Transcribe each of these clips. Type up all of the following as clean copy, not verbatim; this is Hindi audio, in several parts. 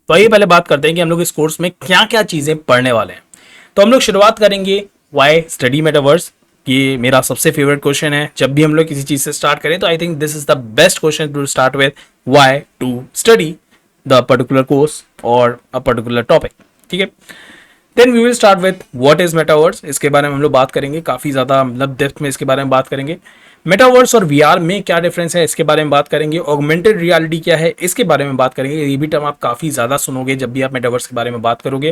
तो आइए पहले बात करते हैं कि हम लोग इस कोर्स में क्या क्या चीजें पढ़ने वाले हैं। तो हम लोग शुरुआत करेंगे वाई स्टडी मेटावर्स। ये मेरा सबसे फेवरेट क्वेश्चन है। जब भी हम लोग किसी चीज से स्टार्ट करें तो I think this is the best question to start with, why to study the particular course और अ पर्टिकुलर टॉपिक। ठीक है, then we will start with what is metaverse. इसके बारे में हम लोग बात करेंगे, काफी ज्यादा मतलब डेप्थ में इसके बारे में बात करेंगे। मेटावर्स और वीआर में क्या डिफरेंस है इसके बारे में बात करेंगे। ऑगमेंटेड रियलिटी क्या है इसके बारे में बात करेंगे। ये भी टर्म आप काफी ज्यादा सुनोगे जब भी आप मेटावर्स के बारे में बात करोगे।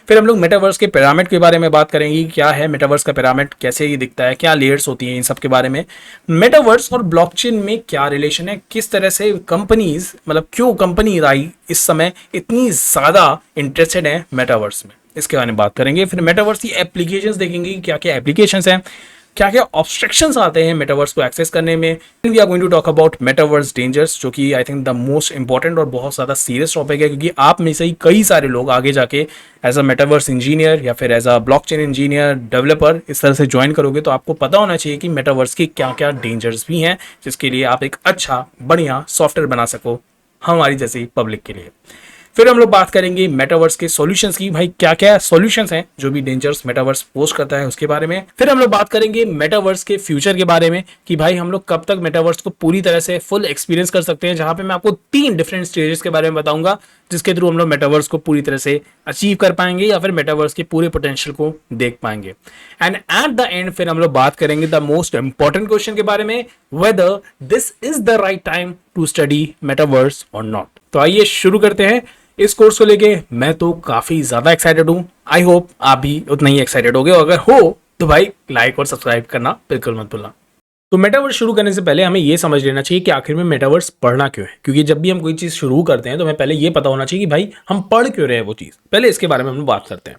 फिर हम लोग मेटावर्स के पिरामिड के बारे में बात करेंगे, क्या है मेटावर्स का पिरामिड, कैसे ये दिखता है, क्या लेयर्स होती हैं, इन सब के बारे में। मेटावर्स और ब्लॉकचेन में क्या रिलेशन है, किस तरह से कंपनीज मतलब क्यों कंपनी आई इस समय इतनी ज्यादा इंटरेस्टेड है मेटावर्स में, इसके बारे में बात करेंगे। फिर मेटावर्स की एप्लीकेशंस देखेंगे, क्या क्या एप्लीकेशंस हैं, क्या क्या ऑब्स्ट्रक्शंस आते हैं मेटावर्स को एक्सेस करने में। We are going to talk about metaverse dangers, जो कि I think the most important और बहुत ज़्यादा सीरियस टॉपिक है, क्योंकि आप में से ही कई सारे लोग आगे जाके एज अ मेटावर्स इंजीनियर या फिर as a blockchain engineer developer इस तरह से ज्वाइन करोगे तो आपको पता होना चाहिए कि मेटावर्स की क्या क्या डेंजर्स भी हैं, जिसके लिए आप एक अच्छा बढ़िया सॉफ्टवेयर बना सको हमारी जैसी पब्लिक के लिए। फिर हम लोग बात करेंगे मेटावर्स के सॉल्यूशंस की, भाई क्या क्या सॉल्यूशंस हैं जो भी डेंजर्स मेटावर्स पोस्ट करता है उसके बारे में। फिर हम लोग बात करेंगे मेटावर्स के फ्यूचर के बारे में कि भाई हम लोग कब तक मेटावर्स को पूरी तरह से फुल एक्सपीरियंस कर सकते हैं, जहां पे मैं आपको 3 डिफरेंट स्टेजेस के बारे में बताऊंगा जिसके थ्रू हम लोग मेटावर्स को पूरी तरह से अचीव कर पाएंगे या फिर मेटावर्स के पूरे पोटेंशियल को देख पाएंगे। एंड एट द एंड फिर हम लोग बात करेंगे द मोस्ट इंपॉर्टेंट क्वेश्चन के बारे में, whether this is the right time to study metaverse और नॉट। तो आइए शुरू करते हैं इस कोर्स को लेके। मैं तो काफी ज्यादा एक्साइटेड हूं, आई होप आप भी उतना ही एक्साइटेड होगे। अगर हो तो भाई लाइक और सब्सक्राइब करना बिल्कुल मत भूलना। तो मेटावर्स शुरू करने से पहले हमें यह समझ लेना चाहिए कि आखिर में मेटावर्स पढ़ना क्यों है, क्योंकि जब भी हम कोई चीज शुरू करते हैं तो हमें पहले यह पता होना चाहिए कि भाई हम पढ़ क्यों रहे हैं वो चीज, पहले इसके बारे में हम बात करते हैं।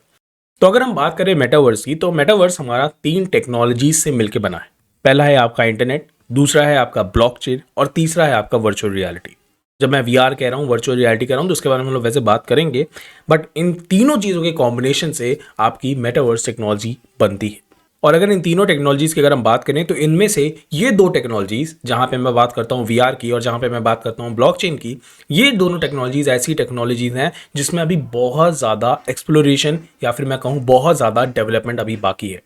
तो अगर हम बात करें मेटावर्स की, तो मेटावर्स हमारा 3 टेक्नोलॉजीज से मिलकर बना है। पहला है आपका इंटरनेट, दूसरा है आपका ब्लॉकचेन और तीसरा है आपका वर्चुअल रियलिटी। जब मैं वीआर कह रहा हूँ, वर्चुअल रियलिटी कह रहा हूँ, तो उसके बारे में हम लोग वैसे बात करेंगे, बट इन तीनों चीज़ों के कॉम्बिनेशन से आपकी मेटावर्स टेक्नोलॉजी बनती है। और अगर इन तीनों टेक्नोलॉजीज़ की अगर हम बात करें तो इनमें से ये 2 टेक्नोलॉजीज़, जहाँ पे मैं बात करता हूँ वीआर की और जहाँ पे मैं बात करता हूँ ब्लॉकचेन की, ये दोनों टेक्नोलॉजीज़ ऐसी टेक्नोलॉजीज़ हैं जिसमें अभी बहुत ज़्यादा एक्सप्लोरेशन या फिर मैं कहूँ बहुत ज़्यादा डेवलपमेंट अभी बाकी है।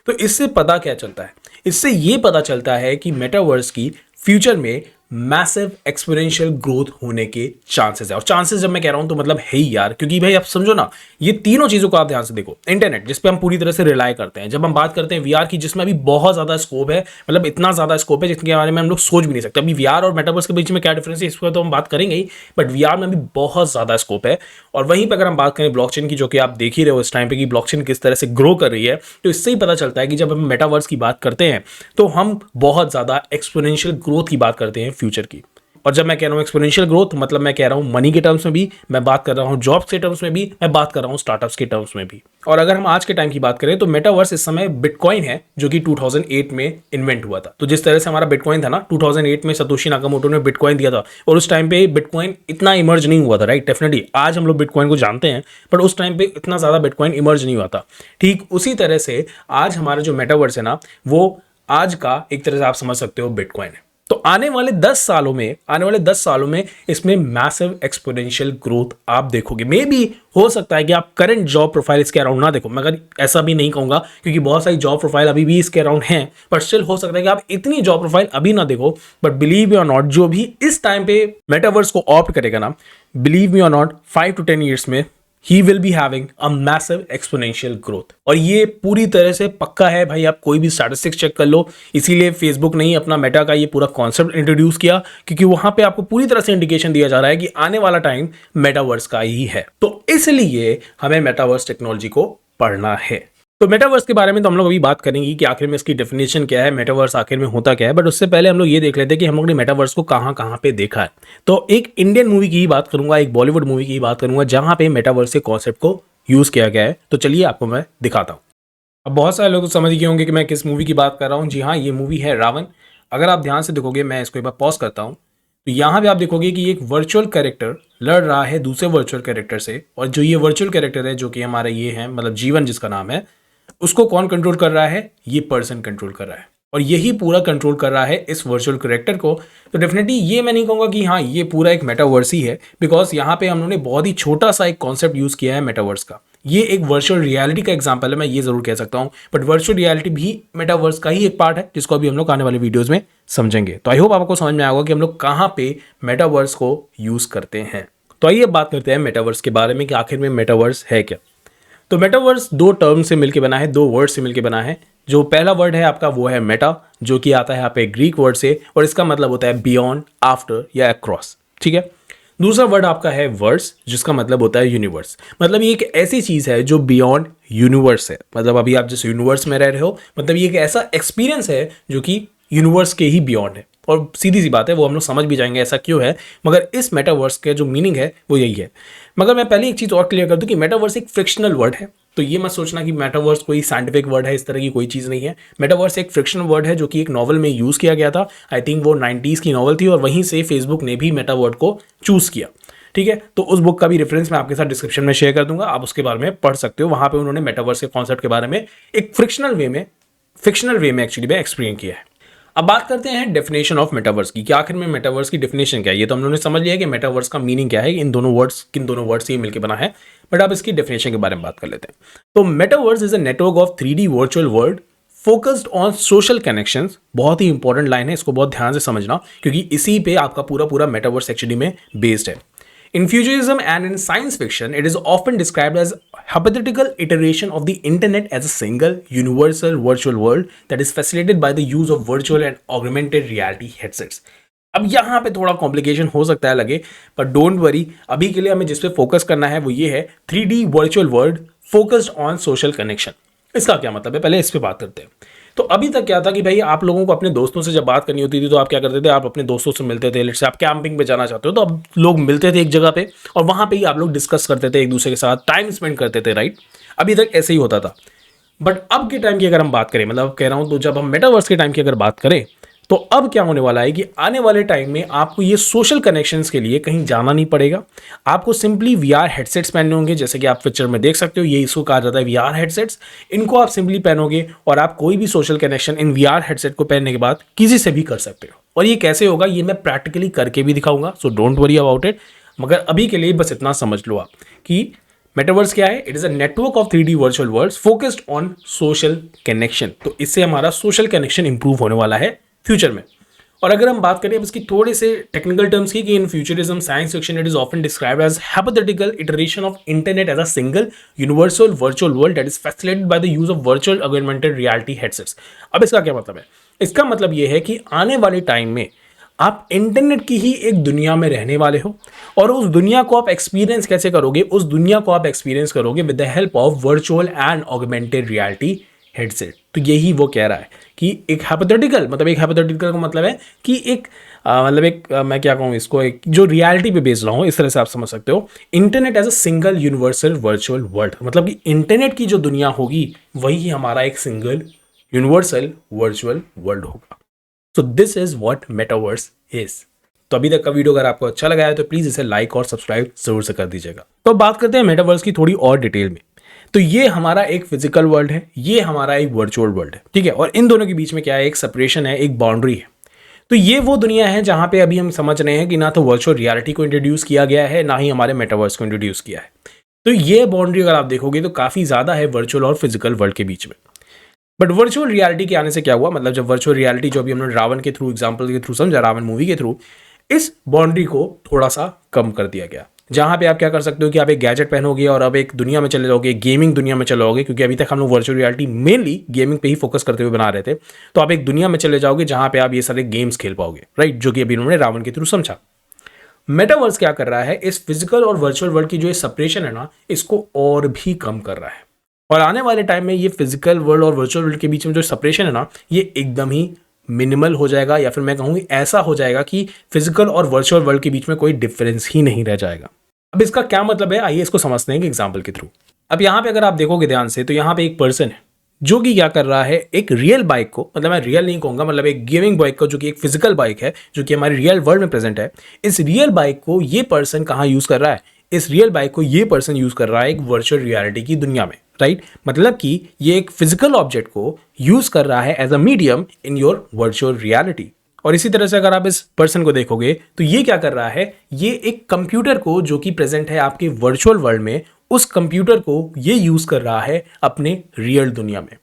तो इससे पता क्या चलता है, इससे ये पता चलता है कि मेटावर्स की फ्यूचर में मैसिव एक्सपोनेंशियल ग्रोथ होने के चांसेस है। और चांसेस जब मैं कह रहा हूं तो मतलब है ही यार, क्योंकि भाई आप समझो ना, ये तीनों चीजों को आप ध्यान से देखो। इंटरनेट जिस पे हम पूरी तरह से रिलाय करते हैं, जब हम बात करते हैं वीआर की जिसमें अभी बहुत ज्यादा स्कोप है, मतलब इतना ज्यादा स्कोप है जिसके बारे में हम लोग सोच भी नहीं सकते। अभी वीआर और मेटावर्स के बीच में क्या डिफरेंस है इस पर तो हम बात करेंगे ही, बट वीआर में अभी बहुत ज्यादा स्कोप है। और वहीं पर अगर हम बात करें ब्लॉकचेन की, जो कि आप देख ही रहे हो इस टाइम पे कि ब्लॉकचेन किस तरह से ग्रो कर रही है, तो इससे ही पता चलता है कि जब हम मेटावर्स की बात करते हैं तो हम बहुत ज्यादा एक्सपोनेंशियल ग्रोथ की बात करते हैं फ्यूचर की। और जब मैं कह रहा हूं एक्सपोनेंशियल ग्रोथ, मतलब मैं कह रहा हूं मनी के टर्म्स में भी, मैं बात कर रहा हूं जॉब्स के टर्म्स में भी, मैं बात कर रहा हूं स्टार्टअप्स के टर्म्स में भी। और अगर हम आज के टाइम की बात करें तो मेटावर्स इस समय बिटकॉइन है, जो कि 2008 में इन्वेंट हुआ था। तो जिस तरह से हमारा बिटकॉइन था ना, 2008 में सतोशी नाकामोटो ने बिटकॉइन दिया था और उस टाइम पे बिटकॉइन इतना इमर्ज नहीं हुआ था, राइट। डेफिनेटली आज हम लोग बिटकॉइन को जानते हैं, बट उस टाइम पे इतना ज्यादा बिटकॉइन इमर्ज नहीं हुआ था। ठीक उसी तरह से आज हमारा जो मेटावर्स है ना, वो आज का एक तरह से आप समझ सकते हो बिटकॉइन है। तो आने वाले 10 सालों में इसमें मैसिव एक्सपोनेंशियल ग्रोथ आप देखोगे। मे बी हो सकता है कि आप करंट जॉब प्रोफाइल इसके अराउंड ना देखो, मगर ऐसा भी नहीं कहूंगा क्योंकि बहुत सारी जॉब प्रोफाइल अभी भी इसके अराउंड हैं, बट स्टिल हो सकता है कि आप इतनी जॉब प्रोफाइल अभी ना देखो। बट बिलीव यू और नॉट, जो भी इस टाइम पे मेटावर्स को ऑप्ट करेगा ना, बिलीव मी और नॉट, 5 to 10 ईयर्स में he will be having a massive exponential growth। और ये पूरी तरह से पक्का है भाई, आप कोई भी स्टैटिस्टिक्स चेक कर लो। इसीलिए फेसबुक ने ही अपना मेटा का ये पूरा कॉन्सेप्ट इंट्रोड्यूस किया, क्योंकि वहां पे आपको पूरी तरह से इंडिकेशन दिया जा रहा है कि आने वाला टाइम मेटावर्स का ही है। तो इसलिए हमें मेटावर्स टेक्नोलॉजी को पढ़ना है। तो मेटावर्स के बारे में तो हम लोग अभी बात करेंगे कि आखिर में इसकी डेफिनेशन क्या है, मेटावर्स आखिर में होता क्या है। बट उससे पहले हम लोग ये देख लेते हैं कि हम लोग ने मेटावर्स को कहाँ कहाँ पे देखा है। तो एक इंडियन मूवी की ही बात करूंगा, एक बॉलीवुड मूवी की ही बात करूंगा, जहां पे मेटावर्स के कॉन्सेप्ट को यूज किया गया है। तो चलिए आपको मैं दिखाता हूँ। अब बहुत सारे लोग समझ गए होंगे कि मैं किस मूवी की बात कर रहा हूँ। जी हाँ, ये मूवी है रावण। अगर आप ध्यान से देखोगे, मैं इसको एक बार पॉज करता हूँ, तो यहाँ पे आप देखोगे कि एक वर्चुअल कैरेक्टर लड़ रहा है दूसरे वर्चुअल कैरेक्टर से। और जो ये वर्चुअल कैरेक्टर है, जो कि हमारा ये है मतलब जीवन जिसका नाम है, उसको कौन कंट्रोल कर रहा है? ये पर्सन कंट्रोल कर रहा है। और यही पूरा कंट्रोल कर रहा है इस वर्चुअल करेक्टर को। तो डेफिनेटली ये मैं नहीं कहूँगा कि हाँ ये पूरा एक मेटावर्स ही है, बिकॉज यहाँ पे हम लोगों ने बहुत ही छोटा सा एक कॉन्सेप्ट यूज़ किया है मेटावर्स का। ये एक वर्चुअल रियलिटी का एग्जाम्पल है, मैं ये ज़रूर कह सकता हूँ, बट वर्चुअल रियलिटी भी मेटावर्स का ही एक पार्ट है, जिसको अभी हम लोग आने वाले वीडियोज़ में समझेंगे। तो आई होप आपको समझ में आएगा कि हम लोग कहाँ पे मेटावर्स को यूज़ करते हैं। तो आइए बात करते हैं मेटावर्स के बारे में कि आखिर में मेटावर्स है क्या। तो मेटावर्स दो टर्म से मिलकर बना है, दो वर्ड से मिलकर बना है। जो पहला वर्ड है आपका वो है मेटा, जो कि आता है यहाँ पे ग्रीक वर्ड से, और इसका मतलब होता है बियॉन्ड, आफ्टर या अक्रॉस। ठीक है। दूसरा वर्ड आपका है वर्स, जिसका मतलब होता है यूनिवर्स। मतलब ये एक ऐसी चीज़ है जो बियॉन्ड यूनिवर्स है। मतलब अभी आप जिस यूनिवर्स में रह रहे हो, मतलब ये एक ऐसा एक्सपीरियंस है जो कि यूनिवर्स के ही बियॉन्ड है। और सीधी सी बात है, वो हम लोग समझ भी जाएंगे ऐसा क्यों है, मगर इस मेटावर्स के जो मीनिंग है वो यही है। मगर मैं पहले एक चीज़ और क्लियर कर दूं कि मेटावर्स एक फ्रिक्शनल वर्ड है। तो ये मत सोचना कि मेटावर्स कोई साइंटिफिक वर्ड है, इस तरह की कोई चीज़ नहीं है। मेटावर्स एक फ्रिक्शनल वर्ड है जो कि एक नॉवल में यूज़ किया गया था। आई थिंक वो 90s की नॉवल थी, और वहीं से फेसबुक ने भी मेटा वर्ड को चूज़ किया। ठीक है। तो उस बुक का भी रेफरेंस मैं आपके साथ डिस्क्रिप्शन में शेयर कर दूंगा, आप उसके बारे में पढ़ सकते हो। वहां पे उन्होंने मेटावर्स के कॉन्सेप्ट के बारे में एक फिक्शनल वे में एक्चुअली में एक्सप्लेन किया है। अब बात करते हैं डेफिनेशन ऑफ मेटावर्स की, कि आखिर में मेटावर्स की डेफिनेशन क्या है। ये तो हम लोगों ने समझ लिया कि मेटावर्स का मीनिंग क्या है, इन दोनों वर्ड्स किन दोनों वर्ड्स से मिलकर बना है, बट अब इसकी डेफिनेशन के बारे में बात कर लेते हैं। तो metaverse is a network of 3D virtual world focused on social connections. बहुत ही इंपॉर्टेंट लाइन है, इसको बहुत ध्यान से समझना, क्योंकि इसी पे आपका पूरा पूरा मेटावर्स एक्चुअली में बेस्ड है। In futurism and in science fiction, it is often described as hypothetical iteration of the internet as a single, universal virtual world that is facilitated by the use of virtual and augmented reality headsets. अब यहाँ पे थोड़ा कॉम्प्लिकेशन हो सकता है लगे, पर डोंट वरी, अभी के लिए हमें जिस पे फोकस करना है वो ये है 3D virtual world focused on social connection. इसका क्या मतलब है, पहले इस पे बात करते हैं। तो अभी तक क्या था कि भाई आप लोगों को अपने दोस्तों से जब बात करनी होती थी तो आप क्या करते थे, आप अपने दोस्तों से मिलते थे। लेट्स से आप कैंपिंग पे जाना चाहते हो तो अब लोग मिलते थे एक जगह पे, और वहां पे ही आप लोग डिस्कस करते थे, एक दूसरे के साथ टाइम स्पेंड करते थे, राइट। अभी तक ऐसे ही होता था। बट अब के टाइम की अगर हम बात करें, मतलब कह रहा हूं, तो जब हम मेटावर्स के टाइम की अगर बात करें, तो अब क्या होने वाला है कि आने वाले टाइम में आपको ये सोशल कनेक्शंस के लिए कहीं जाना नहीं पड़ेगा। आपको सिंपली वीआर हेडसेट्स पहनने होंगे, जैसे कि आप पिक्चर में देख सकते हो, ये इसको कहा जाता है वीआर हेडसेट्स। इनको आप सिंपली पहनोगे और आप कोई भी social connection in VR headset को पहनने के बाद किसी से भी कर सकते हो। और ये कैसे होगा, ये मैं प्रैक्टिकली करके भी दिखाऊंगा, so don't worry about it. मगर अभी के लिए बस इतना समझ लो आप कि मेटावर्स क्या है। It is a network of 3D virtual world focused on social connection. तो इससे हमारा सोशल कनेक्शन इंप्रूव होने वाला है फ्यूचर में। और अगर हम बात करें इसकी थोड़े से टेक्निकल टर्म्स की, कि in futurism science fiction it is often described as hypothetical iteration of internet as a single universal virtual world that is facilitated by the use of virtual augmented reality headsets. अब इसका क्या मतलब है, इसका मतलब यह है कि आने वाले टाइम में आप इंटरनेट की ही एक दुनिया में रहने वाले हो, और उस दुनिया को आप एक्सपीरियंस कैसे करोगे, उस दुनिया को आप एक्सपीरियंस करोगे with the help of virtual and augmented reality headset. तो यही वो कह रहा है कि एक हाइपोथेटिकल, मतलब एक हाइपोथेटिकल का मतलब है कि एक मतलब एक मैं क्या कहूँ इसको, एक जो रियलिटी पे बेस्ड रहा हूँ, इस तरह से आप समझ सकते हो। Internet as a single universal virtual world, मतलब कि इंटरनेट की जो दुनिया होगी वही हमारा एक सिंगल यूनिवर्सल वर्चुअल वर्ल्ड होगा। So this is what metaverse is. तो अभी तक का वीडियो अगर आपको अच्छा लगा है तो प्लीज इसे लाइक और सब्सक्राइब जरूर से कर दीजिएगा। तो बात करते हैं मेटावर्स की थोड़ी और डिटेल में। तो ये हमारा एक फिजिकल वर्ल्ड है, ये हमारा एक वर्चुअल वर्ल्ड है, ठीक है। और इन दोनों के बीच में क्या है, एक सेपरेशन है, एक बाउंड्री है। तो ये वो दुनिया है जहां पे अभी हम समझ रहे हैं कि ना तो वर्चुअल रियलिटी को इंट्रोड्यूस किया गया है, ना ही हमारे मेटावर्स को इंट्रोड्यूस किया है। तो ये बाउंड्री अगर आप देखोगे तो काफी ज्यादा है वर्चुअल और फिजिकल वर्ल्ड के बीच में। बट वर्चुअल रियलिटी के आने से क्या हुआ, मतलब जब वर्चुअल रियलिटी जो अभी हमने रावण के थ्रू, एग्जाम्पल के थ्रू समझा, रावण मूवी के थ्रू, इस बाउंड्री को थोड़ा सा कम कर दिया गया। जहां पे आप क्या कर सकते हो कि आप एक गैजेट पहनोगे और अब एक दुनिया में चले जाओगे, गेमिंग दुनिया में चले जाओगे, क्योंकि अभी तक हम लोग वर्चुअल रियलिटी मेनली गेमिंग पे ही फोकस करते हुए बना रहे थे। तो आप एक दुनिया में चले जाओगे जहां पे आप ये सारे गेम्स खेल पाओगे, राइट, जो कि अभी उन्होंने रावण के थ्रू समझा। मेटावर्स क्या कर रहा है, इस फिजिकल और वर्चुअल वर्ल्ड की जो सेपरेशन है ना, इसको और भी कम कर रहा है। और आने वाले टाइम में ये फिजिकल वर्ल्ड और वर्चुअल वर्ल्ड के बीच में जो सेपरेशन है ना, ये एकदम ही मिनिमल हो जाएगा, या फिर मैं कहूँगी ऐसा हो जाएगा कि फिजिकल और वर्चुअल वर्ल्ड के बीच में कोई डिफरेंस ही नहीं रह जाएगा। अब इसका क्या मतलब है, आइए इसको समझते हैं एग्जाम्पल के थ्रू। अब यहाँ पे अगर आप देखोगे ध्यान से, तो यहाँ पे एक पर्सन है जो कि क्या कर रहा है, एक रियल बाइक को, मतलब मैं रियल नहीं कहूँगा, मतलब एक गेमिंग बाइक को, जो कि एक फिजिकल बाइक है, जो कि हमारे रियल वर्ल्ड में प्रेजेंट है। इस रियल बाइक को ये पर्सन कहाँ यूज़ कर रहा है, इस रियल बाइक को ये पर्सन यूज़ कर रहा है एक वर्चुअल रियलिटी की दुनिया में, राइट मतलब कि ये एक फिजिकल ऑब्जेक्ट को यूज कर रहा है as a medium in your virtual reality. और इसी तरह से अगर आप इस पर्सन को देखोगे तो ये क्या कर रहा है, ये एक कंप्यूटर को जो कि प्रेजेंट है आपके वर्चुअल वर्ल्ड में, उस कंप्यूटर को ये यूज कर रहा है अपने रियल दुनिया में।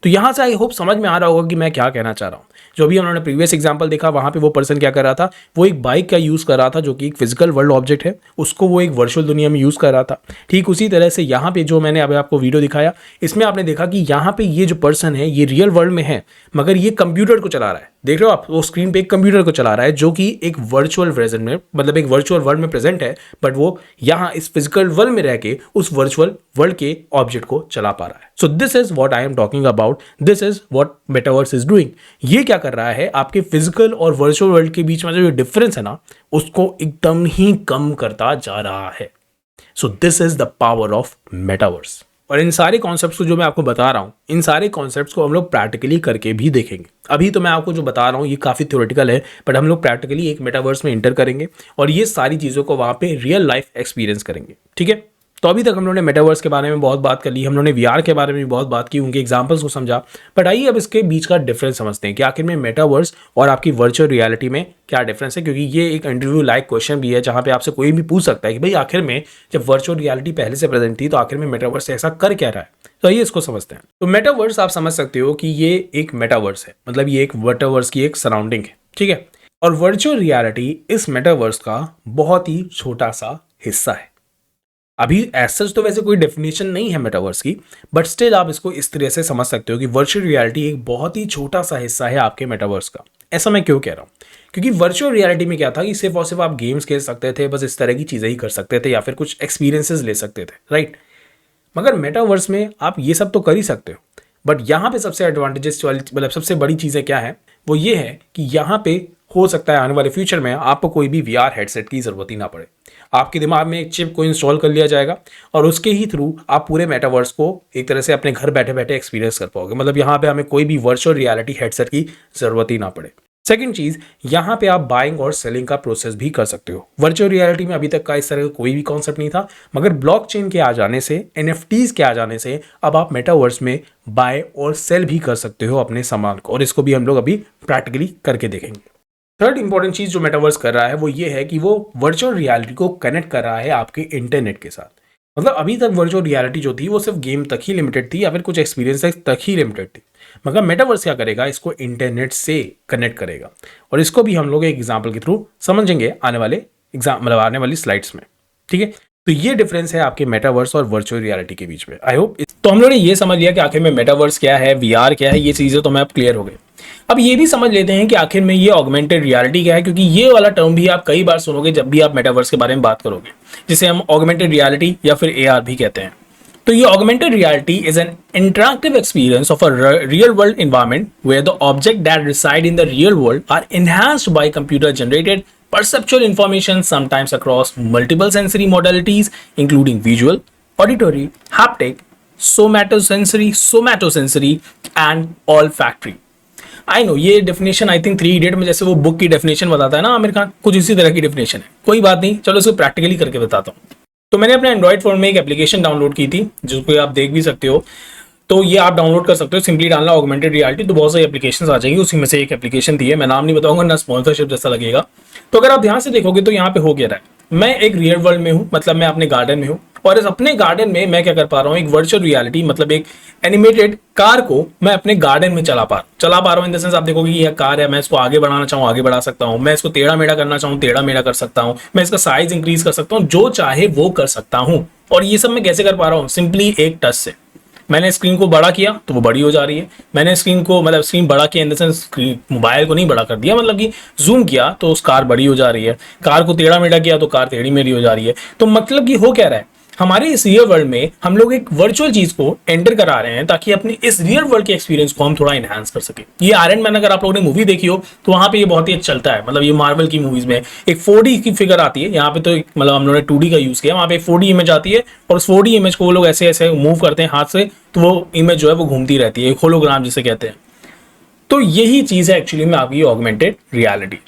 तो यहां से आई होप समझ में आ रहा होगा कि मैं क्या कहना चाह रहा हूं। जो भी उन्होंने प्रीवियस एग्जांपल देखा वहां पे वो पर्सन क्या कर रहा था, वो एक बाइक का यूज कर रहा था जो कि एक फिजिकल वर्ल्ड ऑब्जेक्ट है, उसको वो एक वर्चुअल दुनिया में यूज कर रहा था। ठीक उसी तरह से यहाँ पे जो मैंने अभी आपको वीडियो दिखाया, इसमें आपने देखा कि यहाँ पे ये जो पर्सन है ये रियल वर्ल्ड में है, मगर ये कंप्यूटर को चला रहा है। देख रहे हो आप, वो स्क्रीन पे एक कंप्यूटर को चला रहा है जो कि एक वर्चुअल वर्जन में, मतलब एक वर्चुअल वर्ल्ड में प्रेजेंट है, बट वो यहाँ इस फिजिकल वर्ल्ड में रह के उस वर्चुअल वर्ल्ड के ऑब्जेक्ट को चला पा रहा है। So this is what I am talking about, this is what metaverse is doing. ये क्या कर रहा है, आपके फिजिकल और वर्चुअल वर्ल्ड के बीच में जो डिफरेंस है ना, उसको एकदम ही कम करता जा रहा है। So this is the power of metaverse. और इन सारे कॉन्सेप्ट्स को जो मैं आपको बता रहा हूँ, इन सारे कॉन्सेप्ट्स को हम लोग प्रैक्टिकली करके भी देखेंगे। अभी तो मैं आपको जो बता रहा हूँ ये काफ़ी थ्योरेटिकल है, बट हम लोग प्रैक्टिकली एक मेटावर्स में इंटर करेंगे और ये सारी चीज़ों को वहाँ पे रियल लाइफ एक्सपीरियंस करेंगे। ठीक है, तो अभी तक हम लोगों ने मेटावर्स के बारे में बहुत बात कर ली, हम लोगों ने वीआर के बारे में भी बहुत बात की, उनके एग्जांपल्स को समझा। बट आइए अब इसके बीच का डिफरेंस समझते हैं कि आखिर में मेटावर्स और आपकी वर्चुअल रियलिटी में क्या डिफरेंस है, क्योंकि ये एक इंटरव्यू लाइक क्वेश्चन भी है जहां पे आपसे कोई भी पूछ सकता है कि भाई आखिर में जब वर्चुअल रियलिटी पहले से प्रेजेंट थी तो आखिर में मेटावर्स ऐसा कर क्या रहा है। तो आइए इसको समझते हैं। तो मेटावर्स आप समझ सकते हो कि ये एक मेटावर्स है, मतलब ये एक मेटावर्स की एक सराउंडिंग है। ठीक है, और वर्चुअल रियलिटी इस मेटावर्स का बहुत ही छोटा सा हिस्सा है। अभी एज तो वैसे कोई डेफिनेशन नहीं है मेटावर्स की, बट स्टिल आप इसको इस तरह से समझ सकते हो कि वर्चुअल रियलिटी एक बहुत ही छोटा सा हिस्सा है आपके मेटावर्स का। ऐसा मैं क्यों कह रहा हूँ, क्योंकि वर्चुअल रियलिटी में क्या था कि सिर्फ और सिर्फ आप गेम्स खेल सकते थे, बस इस तरह की चीज़ें ही कर सकते थे या फिर कुछ एक्सपीरियंसेस ले सकते थे, राइट। मगर मेटावर्स में आप ये सब तो कर ही सकते हो, बट यहाँ पे सबसे एडवांटेजेस वाली, मतलब सबसे बड़ी चीज़ें क्या है, वो ये है कि यहाँ पे हो सकता है आने वाले फ्यूचर में आपको कोई भी वीआर हेडसेट की ज़रूरत ही ना पड़े। आपके दिमाग में एक चिप को इंस्टॉल कर लिया जाएगा और उसके ही थ्रू आप पूरे मेटावर्स को एक तरह से अपने घर बैठे बैठे एक्सपीरियंस कर पाओगे। मतलब यहाँ पे हमें कोई भी वर्चुअल रियलिटी हेडसेट की ज़रूरत ही ना पड़े। सेकंड चीज़, यहाँ पे आप बाइंग और सेलिंग का प्रोसेस भी कर सकते हो। वर्चुअल रियलिटी में अभी तक का इस तरह का कोई भी कॉन्सेप्ट नहीं था, मगर ब्लॉकचेन के आ जाने से, एनएफटीज के आ जाने से अब आप मेटावर्स में बाय और सेल भी कर सकते हो अपने सामान को, और इसको भी हम लोग अभी प्रैक्टिकली करके देखेंगे। थर्ड इंपॉर्टेंट चीज़ जो मेटावर्स कर रहा है वो ये है कि वो वर्चुअल रियलिटी को कनेक्ट कर रहा है आपके इंटरनेट के साथ। मतलब अभी तक वर्चुअल रियलिटी जो थी वो सिर्फ गेम तक ही लिमिटेड थी या फिर कुछ एक्सपीरियंस तक ही लिमिटेड थी, मगर मेटावर्स क्या करेगा, इसको इंटरनेट से कनेक्ट करेगा। और इसको भी हम लोग एक एग्जाम्पल के थ्रू समझेंगे आने वाले मतलब आने वाली स्लाइड्स में। ठीक है, तो ये डिफरेंस है आपके मेटावर्स और वर्चुअल रियलिटी के बीच में। आई होप तो हम लोगों ने ये समझ लिया कि आखिर में मेटावर्स क्या है, वीआर क्या है, ये चीज़ें तो मैं अब क्लियर हो गई। अब ये भी समझ लेते हैं कि आखिर में ये ऑगमेंटेड रियलिटी क्या है, क्योंकि ये वाला टर्म भी आप कई बार सुनोगे जब भी आप मेटावर्स के बारे में बात करोगे, जिसे हम ऑगमेंटेड रियलिटी या फिर एआर भी कहते हैं। तो ये augmented reality is an interactive experience of a real world environment where the object that reside in the real world are enhanced by computer generated perceptual information, sometimes across multiple sensory modalities including visual, auditory, haptic, somatosensory and olfactory. I know ये डेफिनेशन आई थिंक 3 इडियट में जैसे वो बुक की डेफिनेशन बताता है ना आमिर खान, कुछ इसी तरह की डेफिनेशन है। कोई बात नहीं, चलो इसको प्रैक्टिकली करके बताता हूँ। तो मैंने अपने एंड्रॉइड फोन में एक एप्लीकेशन डाउनलोड की थी जिसको आप देख भी सकते हो। तो ये आप डाउनलोड कर सकते हो, सिंपली डालना ऑगमेंटेड रियलिटी, तो बहुत सारी एप्लीकेशंस आ जाएंगी, उसी में से एक एप्लीकेशन थी है, मैं नाम नहीं बताऊंगा ना स्पॉन्सरशिप जैसा लगेगा। तो अगर आप ध्यान से देखोगे तो यहाँ पे हो क्या रहा है, मैं एक रियल वर्ल्ड में हूँ, मतलब मैं अपने गार्डन में हूँ, और इस अपने गार्डन में मैं क्या कर पा रहा हूँ, एक वर्चुअल रियलिटी मतलब एक एनिमेटेड कार को मैं अपने गार्डन में चला पा रहा हूँ। इन द सेंस आप देखोगे ये कार है, मैं इसको आगे बढ़ाना चाहूँ आगे बढ़ा सकता हूँ, मैं इसको टेढ़ा मेढ़ा करना चाहूँ टेढ़ा मेढ़ा कर सकता हूँ, मैं इसका साइज इंक्रीज कर सकता हूँ, जो चाहे वो कर सकता हूँ। और ये सब मैं कैसे कर पा रहा हूँ, सिंपली एक टच से। मैंने स्क्रीन को बड़ा किया तो वो बड़ी हो जा रही है, मैंने स्क्रीन को मतलब स्क्रीन बड़ा किया इन द सेंस मोबाइल को नहीं बड़ा कर दिया, मतलब कि जूम किया तो उस कार बड़ी हो जा रही है, कार को टेढ़ा मेढ़ा किया तो कार टेढ़ी मेढ़ी हो जा रही है। तो मतलब कि हो क्या रहा है, हमारे इस रियल वर्ल्ड में हम लोग एक वर्चुअल चीज को एंटर करा रहे हैं ताकि अपने इस रियल वर्ल्ड के एक्सपीरियंस को हम थोड़ा एनहांस कर सके। ये आयरन मैन अगर आप लोगों ने मूवी देखी हो तो वहां पे ये बहुत ही अच्छा चलता है। मतलब ये मार्वल की मूवीज में एक 4D की फिगर आती है, यहाँ पे तो मतलब हम लोगों ने 2D का यूज किया, वहां पे 4D इमेज आती है और उस 4D इमेज को वो लोग ऐसे ऐसे मूव करते हैं हाथ से, तो वो इमेज जो है वो घूमती रहती है, एक होलोग्राम जिसे कहते हैं। तो यही चीज है एक्चुअली में आपकी ऑगमेंटेड रियलिटी।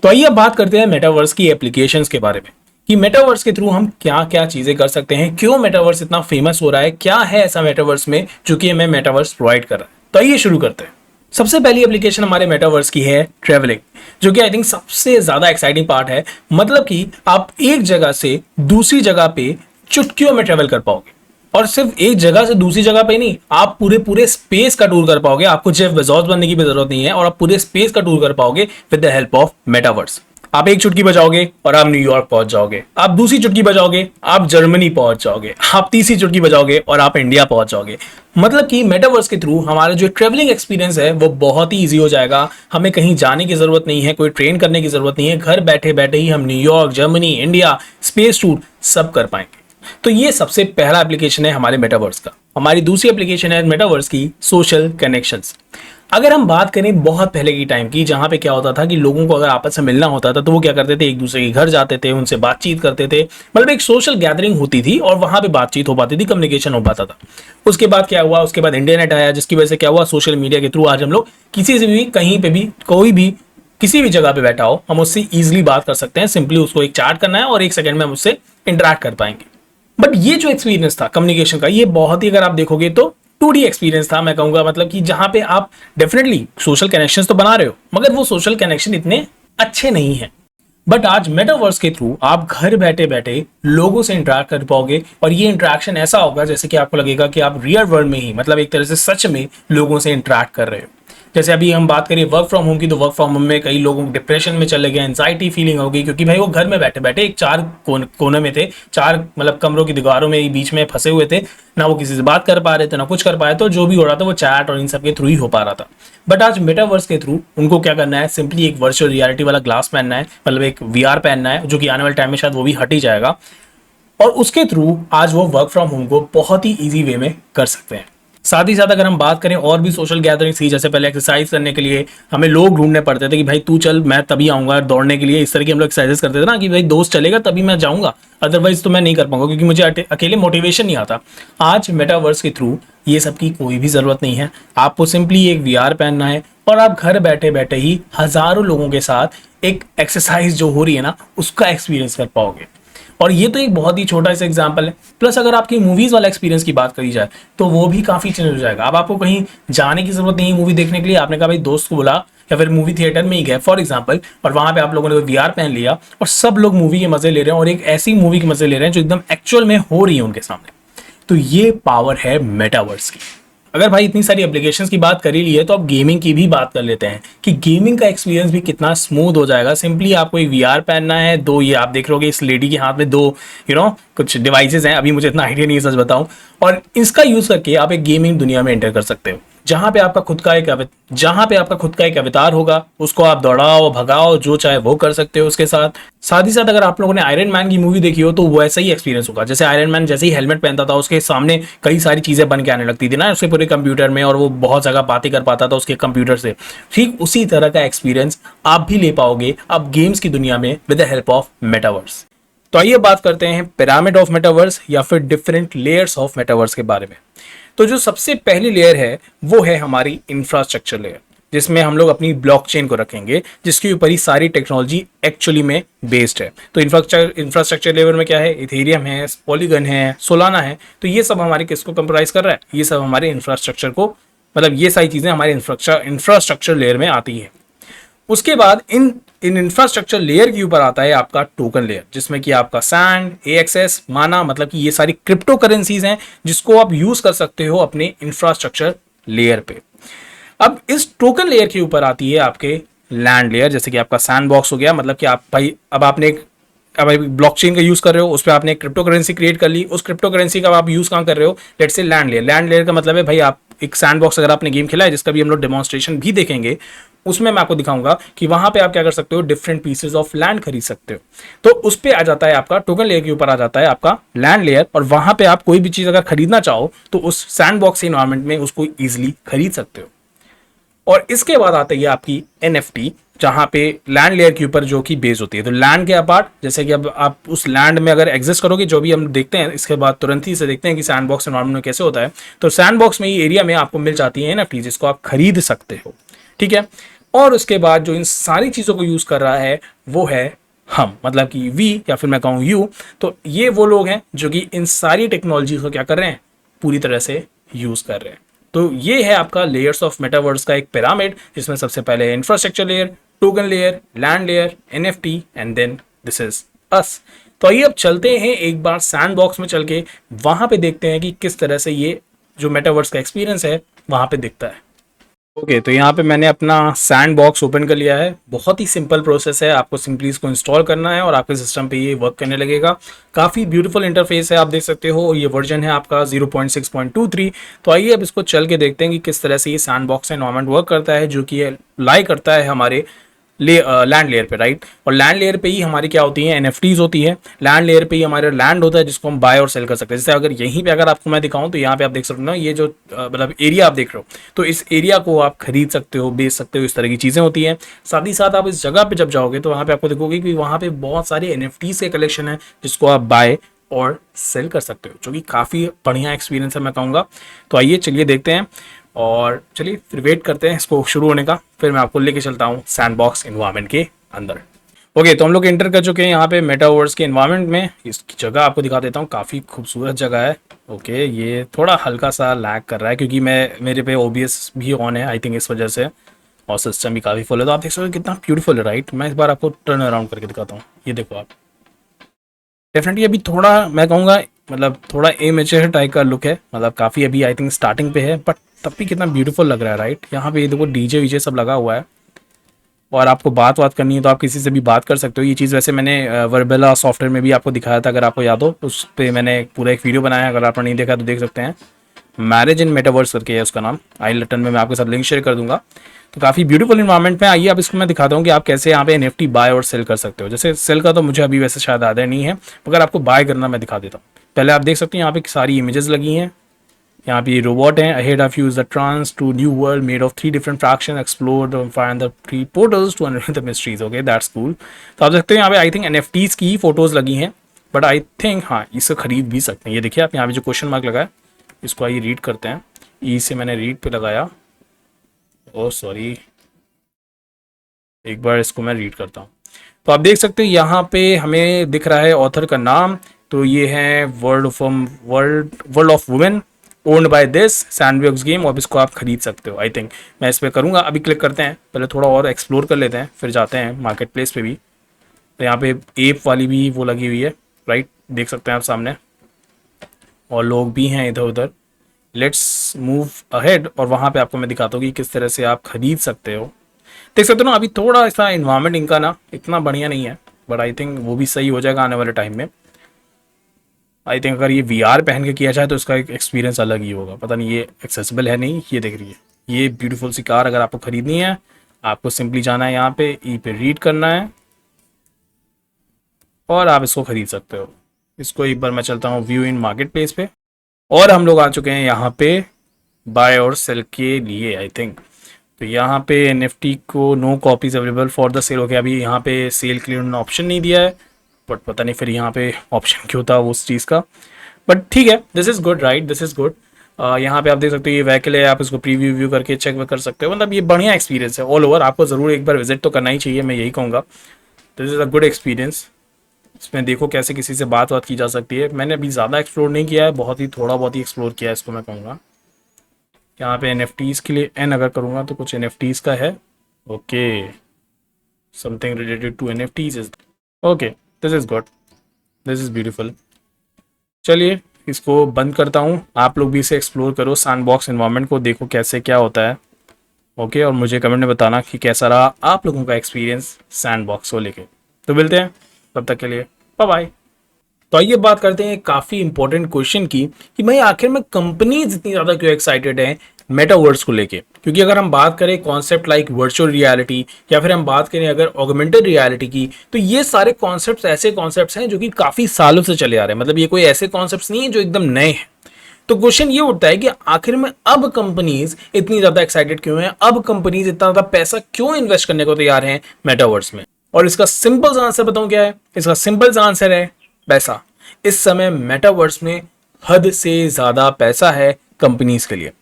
तो आइए अब बात करते हैं मेटावर्स की एप्लीकेशंस के बारे में कि मेटावर्स के थ्रू हम क्या क्या चीजें कर सकते हैं, क्यों मेटावर्स इतना फेमस हो रहा है, क्या है ऐसा मेटावर्स में जो कि हमें मेटावर्स प्रोवाइड कर रहा है। तो आइए शुरू करते हैं। सबसे पहली एप्लीकेशन हमारे मेटावर्स की है ट्रैवलिंग, जो कि आई थिंक सबसे ज्यादा एक्साइटिंग पार्ट है। मतलब कि आप एक जगह से दूसरी जगह पे चुटकियों में ट्रेवल कर पाओगे, और सिर्फ एक जगह से दूसरी जगह पे नहीं, आप पूरे पूरे स्पेस का टूर कर पाओगे। आपको जेफ बेजोस बनने की भी जरूरत नहीं है, और आप पूरे स्पेस का टूर कर पाओगे with the help of metaverse. आप एक चुटकी बजाओगे और आप न्यूयॉर्क पहुंच जाओगे, आप दूसरी चुटकी बजाओगे आप जर्मनी पहुंच जाओगे, आप तीसरी चुटकी बजाओगे और आप इंडिया पहुंच जाओगे। मतलब कि मेटावर्स के थ्रू हमारा जो ट्रेवलिंग एक्सपीरियंस है वो बहुत ही ईजी हो जाएगा। हमें कहीं जाने की जरूरत नहीं है, कोई ट्रेन करने की जरूरत नहीं है, घर बैठे बैठे ही हम New York, Germany, India, space tour सब कर पाएंगे। तो ये सबसे पहला एप्लीकेशन है हमारे मेटावर्स का। हमारी दूसरी एप्लीकेशन है मेटावर्स की सोशल कनेक्शंस। अगर हम बात करें बहुत पहले की टाइम की, जहां पे क्या होता था कि लोगों को अगर आपस में मिलना होता था तो वो क्या करते थे, एक दूसरे के घर जाते थे, उनसे बातचीत करते थे। मतलब एक सोशल गैदरिंग होती थी और वहां पे बातचीत हो पाती थी, कम्युनिकेशन हो पाता था। उसके बाद क्या हुआ, उसके बाद इंटरनेट आया, जिसकी वजह से क्या हुआ, सोशल मीडिया के थ्रू आज हम लोग किसी से भी, कहीं पे भी, कोई भी, किसी भी जगह पे बैठा हो, हम उससे इजीली बात कर सकते हैं। सिंपली उसको एक चैट करना है और एक सेकंड में हम उससे इंटरेक्ट कर पाएंगे। बट ये जो एक्सपीरियंस था कम्युनिकेशन का, ये बहुत ही, अगर आप देखोगे तो 2D एक्सपीरियंस था मैं कहूंगा। मतलब कि जहां पे आप डेफिनेटली सोशल कनेक्शंस तो बना रहे हो, मगर वो सोशल कनेक्शन इतने अच्छे नहीं है। बट आज मेटावर्स के थ्रू आप घर बैठे बैठे लोगों से इंटरेक्ट कर पाओगे, और ये इंटरेक्शन ऐसा होगा जैसे कि आपको लगेगा कि आप रियल वर्ल्ड में ही, मतलब एक तरह से सच में लोगों से इंटरेक्ट कर रहे हो। जैसे अभी हम बात करें वर्क फ्रॉम होम की, तो वर्क फ्रॉम होम में कई लोगों को डिप्रेशन में चले गए, एंजाइटी फीलिंग हो गई, क्योंकि भाई वो घर में बैठे बैठे एक चार कोने में थे, चार मतलब कमरों की दीवारों में बीच में फंसे हुए थे, ना वो किसी से बात कर पा रहे थे, ना कुछ कर पाए। तो जो भी हो रहा था वो चैट और इन सब के थ्रू ही हो पा रहा था। बट आज मेटावर्स के थ्रू उनको क्या करना है, सिंपली एक वर्चुअल रियलिटी वाला ग्लास पहनना है, मतलब एक वीआर पहनना है, जो कि आने वाले टाइम में शायद वो भी हट ही जाएगा, और उसके थ्रू आज वो वर्क फ्रॉम होम को बहुत ही ईजी वे में कर सकते हैं। साथ ही साथ अगर हम बात करें और भी सोशल गैदरिंग्स की, जैसे पहले एक्सरसाइज करने के लिए हमें लोग ढूंढने पड़ते थे कि भाई तू चल मैं तभी आऊंगा दौड़ने के लिए, इस तरह की हम लोग एक्सरसाइज करते थे ना, कि भाई दोस्त चलेगा तभी मैं जाऊंगा, अदरवाइज तो मैं नहीं कर पाऊंगा क्योंकि मुझे अकेले मोटिवेशन नहीं आता। आज मेटावर्स के थ्रू ये सब की कोई भी जरूरत नहीं है। आपको सिंपली एक वीआर पहनना है और आप घर बैठे बैठे ही हजारों लोगों के साथ एक एक्सरसाइज जो हो रही है ना, उसका एक्सपीरियंस कर पाओगे। और ये तो एक बहुत ही छोटा सा एग्जांपल है। प्लस अगर आपकी मूवीज वाला एक्सपीरियंस की बात करी जाए तो वो भी काफी चेंज हो जाएगा। अब आपको कहीं जाने की जरूरत नहीं है मूवी देखने के लिए, आपने कहा भाई दोस्त को बुला, या फिर मूवी थिएटर में ही गए फॉर एग्जाम्पल, और वहां पे आप लोगों ने वीआर पहन लिया और सब लोग मूवी के मजे ले रहे हैं, और एक ऐसी मूवी के मजे ले रहे हैं जो एकदम एक्चुअल में हो रही है उनके सामने। तो ये पावर है मेटावर्स की। अगर भाई इतनी सारी एप्लीकेशंस की बात कर ही ली है तो अब गेमिंग की भी बात कर लेते हैं कि गेमिंग का एक्सपीरियंस भी कितना स्मूथ हो जाएगा। सिंपली आपको एक वीआर पहनना है, दो, ये आप देख रहोगे इस लेडी के हाथ में दो कुछ डिवाइसेस हैं, अभी मुझे इतना आइडिया नहीं है सच बताऊं, और इसका यूज करके आप एक गेमिंग दुनिया में एंटर कर सकते हो, जहां पे आपका खुद का एक अवतार होगा, उसको आप दौड़ाओ भगाओ जो चाहे वो कर सकते हो उसके साथ। साथ ही साथ अगर आप लोगों ने आयरन मैन की मूवी देखी हो तो वैसा ही एक्सपीरियंस होगा। जैसे आयरन मैन जैसे ही हेलमेट पहनता था उसके सामने कई सारी चीजें बन के आने लगती थी ना उसके पूरे कंप्यूटर में, और वो बहुत जगह बातें कर पाता था उसके कंप्यूटर से। ठीक उसी तरह का एक्सपीरियंस आप भी ले पाओगे अब गेम्स की दुनिया में with the help of metaverse. तो आइए बात करते हैं पिरामिड ऑफ मेटावर्स या फिर डिफरेंट लेयर्स ऑफ मेटावर्स के बारे में। तो जो सबसे पहली लेयर है वो है हमारी इंफ्रास्ट्रक्चर लेयर, जिसमें हम लोग अपनी ब्लॉकचेन को रखेंगे, जिसके ऊपर ही सारी टेक्नोलॉजी एक्चुअली में बेस्ड है। तो इंफ्रास्ट्रक्चर लेवल में क्या है, इथेरियम है, पॉलीगन है, सोलाना है। तो ये सब हमारे किसको कंप्राइज कर रहा है, ये सब हमारे इंफ्रास्ट्रक्चर को, मतलब ये सारी चीजें हमारे इंफ्रास्ट्रक्चर लेयर में आती है। उसके बाद इन इंफ्रास्ट्रक्चर लेयर के ऊपर आता है आपका टोकन लेयर, जिसमें कि आपका सैंड, एएक्सएस, माना, मतलब कि ये सारी क्रिप्टो करेंसीज हैं जिसको आप यूज कर सकते हो अपने इंफ्रास्ट्रक्चर लेयर पे। अब इस टोकन लेयर के ऊपर आती है आपके लैंड लेयर, जैसे कि आपका सैंड बॉक्स हो गया, मतलब कि आप भाई अब आपने अब ब्लॉकचेन का यूज कर रहे हो, उस पर आपने क्रिप्टो करेंसी क्रिएट कर ली, उस क्रिप्टो करेंसी का आप यूज कहां कर रहे हो, let's say land layer. Land layer का मतलब है भाई आप एक सैंड बॉक्स, अगर आपने गेम खेला है जिसका भी हम लोग डेमोन्स्ट्रेशन भी देखेंगे, उसमें मैं आपको दिखाऊंगा कि वहां पे आप क्या कर सकते हो, डिफरेंट पीसेस ऑफ लैंड खरीद सकते हो। तो उस पे आ जाता है आपका टोकन लेयर के ऊपर आ जाता है आपका लैंड लेयर, और वहां पे आप कोई भी चीज अगर खरीदना चाहो तो उस सैंड बॉक्स इन्वायरमेंट में उसको इजिली खरीद सकते हो। और इसके बाद आती है आपकी एनएफटी, जहां पे लैंड लेयर के ऊपर जो कि बेस होती है। तो लैंड के अपार्ट, जैसे कि अब आप उस लैंड में अगर एग्जिस्ट करोगे, जो भी हम देखते हैं इसके बाद तुरंत ही से देखते हैं कि सैंड बॉक्स एनवायरमेंट में कैसे होता है। तो सैंड बॉक्स में ये एरिया में आपको मिल जाती है एनएफटी, जिसको आप खरीद सकते हो, ठीक है। और उसके बाद जो इन सारी चीजों को यूज कर रहा है वो है हम मतलब कि वी या फिर मैं कहूँ यू, तो ये वो लोग हैं जो कि इन सारी टेक्नोलॉजी को क्या कर रहे हैं, पूरी तरह से यूज़ कर रहे हैं। तो ये है आपका लेयर्स ऑफ मेटावर्स का एक पिरामिड, जिसमें सबसे पहले infrastructure layer, token layer, land layer, NFT and then this is us. तो आइए अब चलते हैं एक बार सैंड बॉक्स में चल के, वहां पे देखते हैं कि किस तरह से ये जो मेटावर्स का एक्सपीरियंस है वहां पे दिखता है। ओके तो यहाँ पे मैंने अपना सैंड बॉक्स ओपन कर लिया है। बहुत ही सिंपल प्रोसेस है, आपको सिंपली इसको इंस्टॉल करना है और आपके सिस्टम पे ये वर्क करने लगेगा। काफ़ी ब्यूटीफुल इंटरफेस है, आप देख सकते हो। ये वर्जन है आपका 0.6.23। तो आइए अब इसको चल के देखते हैं कि किस तरह से ये सैंड बॉक्स एनवायरनमेंट वर्क करता है, जो कि लाई करता है हमारे लैंड लेयर पे, राइट। और लैंड लेयर पे ही हमारी क्या होती है, एनएफटीज होती है। लैंड लेयर पे ही हमारा लैंड होता है जिसको हम बाय और सेल कर सकते हैं। जैसे अगर यहीं पे अगर आपको मैं दिखाऊं तो यहाँ पे आप देख सकते हो ना, ये जो मतलब एरिया आप देख रहे हो, तो इस एरिया को आप खरीद सकते हो, बेच सकते हो, इस तरह की चीज़ें होती हैं। साथ ही साथ आप इस जगह पे जब जाओगे तो वहाँ पे आपको देखोगे कि वहाँ पे बहुत सारे एनएफटीज के कलेक्शन है जिसको आप बाय और सेल कर सकते हो, जो कि काफ़ी बढ़िया एक्सपीरियंस है मैं कहूँगा। तो आइए चलिए देखते हैं और चलिए फिर वेट करते हैं इसको शुरू होने का, फिर मैं आपको लेके चलता हूँ सैंडबॉक्स एनवायरनमेंट के अंदर। ओके तो हम लोग एंटर कर चुके हैं यहाँ पे मेटावर्स के एनवायरनमेंट में। इसकी जगह आपको दिखा देता हूँ, काफ़ी खूबसूरत जगह है। ओके ये थोड़ा हल्का सा लैग कर रहा है क्योंकि मेरे पे ओबीएस भी ऑन है, आई थिंक इस वजह से, और सिस्टम भी काफ़ी फुल है। तो आप देख सकते हो कितना ब्यूटीफुल है, राइट। मैं इस बार आपको टर्न अराउंड करके दिखाता हूँ, ये देखो आप। डेफिनेटली अभी थोड़ा मैं कहूँगा मतलब थोड़ा इमेचर टाइप का लुक है, मतलब काफ़ी अभी आई थिंक स्टार्टिंग पे है, बट तब भी कितना ब्यूटीफुल लग रहा है, राइट। यहाँ पे ये देखो डीजे वीजे सब लगा हुआ है, और आपको बात करनी है तो आप किसी से भी बात कर सकते हो। ये चीज़ वैसे मैंने वर्बेला सॉफ्टवेयर में भी आपको दिखाया था, अगर आपको याद हो। उस पर मैंने पूरा एक वीडियो बनाया है, अगर आपने नहीं देखा तो देख सकते हैं। मैरिज इन मेटावर्स करके है उसका नाम, आई बटन में मैं आपके साथ लिंक शेयर कर दूंगा। तो काफ़ी ब्यूटीफुल इन्वायरमेंट में। आइए अब इसको मैं दिखाता हूँ कि आप कैसे यहाँ पे एनएफटी बाय और सेल कर सकते हो। जैसे सेल का तो मुझे अभी वैसे शायद आदर नहीं है, मगर आपको बाय करना मैं दिखा देता हूँ। पहले आप देख सकते हैं यहाँ पे सारी इमेजेस लगी हैं। यहाँ पे रोबोट है, ahead of you is the trans to new world made of 3 different fraction, explore find the 3 portals to unlock the mysteries. Okay that's cool. तो आप देखते हैं यहाँ पे आई थिंक एनएफटीज की फोटोज लगी हैं, बट आई थिंक हाँ इसे खरीद भी सकते हैं। ये देखिए आप यहाँ पे जो क्वेश्चन मार्क लगा है, इसको आइए रीड करते हैं। ई से मैंने रीड पे लगाया, ओ सॉरी, एक बार इसको मैं रीड करता हूँ। तो आप देख सकते हैं यहाँ पे हमें दिख रहा है ऑथर का नाम, तो ये है world of women owned by this sandbox game, और इसको आप खरीद सकते हो। आई थिंक मैं इस पर करूँगा, अभी क्लिक करते हैं, पहले थोड़ा और एक्सप्लोर कर लेते हैं, फिर जाते हैं मार्केट प्लेस पे भी। तो यहाँ पे एप वाली भी वो लगी हुई है, राइट, देख सकते हैं आप सामने, और लोग भी हैं इधर उधर। लेट्स मूव अहेड, और वहाँ पे आपको मैं दिखाता हूँ कि किस तरह से आप खरीद सकते हो। देख सकते हो ना, अभी थोड़ा सा इन्वायरमेंट इनका ना इतना बढ़िया नहीं है, बट आई थिंक वो भी सही हो जाएगा आने वाले टाइम में। आई थिंक अगर ये वीआर पहन के किया जाए तो इसका एक एक्सपीरियंस अलग ही होगा। पता नहीं ये एक्सेसिबल है नहीं। ये देख रही है, ये ब्यूटीफुल सी कार अगर आपको खरीदनी है, आपको सिंपली जाना है यहाँ पे ई पे रीड करना है, और आप इसको खरीद सकते हो। इसको एक बार मैं चलता हूँ व्यू इन मार्केट प्लेस पे, और हम लोग आ चुके हैं यहाँ पे बाय और सेल के लिए आई थिंक। तो यहाँ पे एनएफटी को no copies available for the sale हो गया। अभी यहाँ पे सेल के लिए उन्होंने ऑप्शन नहीं दिया है, बट पता नहीं फिर यहाँ पे ऑप्शन क्यों था उस चीज़ का, बट ठीक है, this is good, right, this is good. यहाँ पे आप देख सकते हो ये व्हीकल है, आप इसको प्रीव्यू व्यू करके चेक कर सकते हो। मतलब ये बढ़िया एक्सपीरियंस है ऑल ओवर, आपको ज़रूर एक बार विजिट तो करना ही चाहिए, मैं यही कहूँगा। This is a good experience. इसमें देखो कैसे किसी से बात की जा सकती है। मैंने अभी ज़्यादा एक्सप्लोर नहीं किया है, बहुत ही थोड़ा बहुत ही एक्सप्लोर किया है इसको मैं कहूँगा। यहाँ पे एनएफटीज के लिए एन अगर करूँगा तो कुछ एनएफटीज का है। Okay, something related to NFTs is okay, this is good, this is beautiful. चलिए इसको बंद करता हूँ, आप लोग भी इसे एक्सप्लोर करो सैंडबॉक्स एनवायरनमेंट को, देखो कैसे क्या होता है। ओके, और मुझे कमेंट में बताना कि कैसा रहा आप लोगों का एक्सपीरियंस सैंडबॉक्स को लेके। तो मिलते हैं, तब तक के लिए बाय बाय। तो आइए बात करते हैं काफ़ी इंपॉर्टेंट क्वेश्चन की, कि भाई आखिर में कंपनीज इतनी ज़्यादा क्यों एक्साइटेड हैं मेटावर्स को लेके। क्योंकि अगर हम बात करें कॉन्सेप्ट लाइक वर्चुअल रियलिटी, या फिर हम बात करें अगर ऑगमेंटेड रियलिटी की, तो ये सारे कॉन्सेप्ट्स ऐसे कॉन्सेप्ट्स हैं जो कि काफ़ी सालों से चले आ रहे हैं। मतलब ये कोई ऐसे कॉन्सेप्ट्स नहीं है जो एकदम नए हैं। तो क्वेश्चन ये उठता है कि आखिर में अब कंपनीज इतनी ज़्यादा एक्साइटेड क्यों हैं, अब कंपनीज इतना ज़्यादा पैसा क्यों इन्वेस्ट करने को तैयार हैं मेटावर्स में। और इसका सिंपल सा आंसर बताऊं क्या है? इसका सिंपल सा आंसर है पैसा। इस समय मेटावर्स में हद से ज्यादा पैसा है कंपनीज के लिए।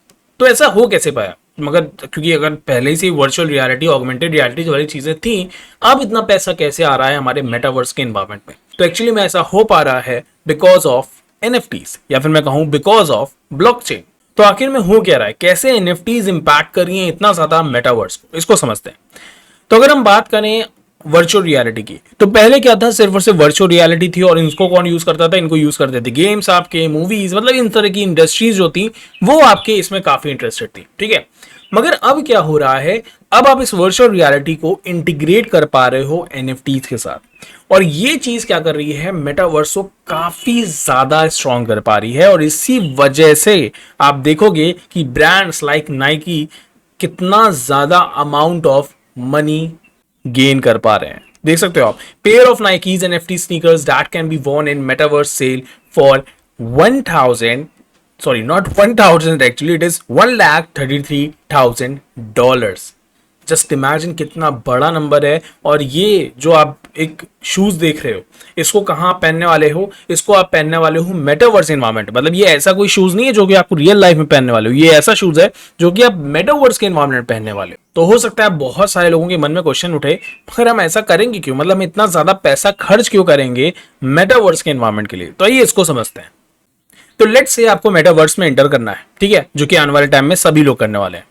तो ऐसा हो कैसे पाया? मगर क्योंकि अगर पहले से वर्चुअल रियलिटी, ऑगमेंटेड रियलिटी वाली चीज़ें थी, अब इतना पैसा कैसे आ रहा है हमारे मेटावर्स के इन्वायरमेंट में? तो एक्चुअली में ऐसा हो पा रहा है बिकॉज ऑफ एनएफटीज, या फिर मैं कहूं बिकॉज ऑफ ब्लॉकचेन। तो आखिर में हो क्या रहा है, कैसे एनएफटीज इंपैक्ट कर रही हैं इतना ज्यादा मेटावर्स को, इसको समझते हैं। तो अगर हम बात करें वर्चुअल रियलिटी की, तो पहले क्या था, सिर्फ और सिर्फ वर्चुअल रियलिटी थी, और इनको कौन यूज करता था? इनको यूज करते थे गेम्स, आपके मूवीज, मतलब इन तरह की इंडस्ट्रीज जो थी वो आपके इसमें काफी इंटरेस्टेड थी, ठीक है। मगर अब क्या हो रहा है, अब आप इस वर्चुअल रियलिटी को इंटीग्रेट कर पा रहे हो एनएफटीज के साथ, और ये चीज क्या कर रही है, मेटावर्स को काफी ज्यादा स्ट्रॉन्ग कर पा रही है। और इसी वजह से आप देखोगे कि ब्रांड्स लाइक नाइकी कितना ज्यादा अमाउंट ऑफ मनी गेन कर पा रहे हैं। देख सकते हो आप, pair of Nikes NFT sneakers that can be won in metaverse sale for 1000, sorry not 1000, actually it is $1,33,000। Just imagine कितना बड़ा नंबर है। और ये जो आप एक शूज देख रहे हो, इसको कहाँ पहनने वाले हो? इसको आप पहनने वाले हो मेटावर्स एनवायरमेंट। मतलब ये ऐसा कोई शूज नहीं है जो कि आपको रियल लाइफ में पहनने वाले हो, ये ऐसा शूज है जो कि आप मेटावर्स के एनवायरमेंट पहनने वाले हो। तो हो सकता है बहुत सारे लोगों के मन में क्वेश्चन उठे, मगर हम ऐसा करेंगे क्यों? मतलब हम इतना ज्यादा पैसा खर्च क्यों करेंगे मेटावर्स के एनवायरमेंट के लिए? तो आइए इसको समझते हैं। तो लेट्स से आपको मेटावर्स में एंटर करना है, ठीक है, जो कि आने वाले टाइम में सभी लोग करने वाले हैं।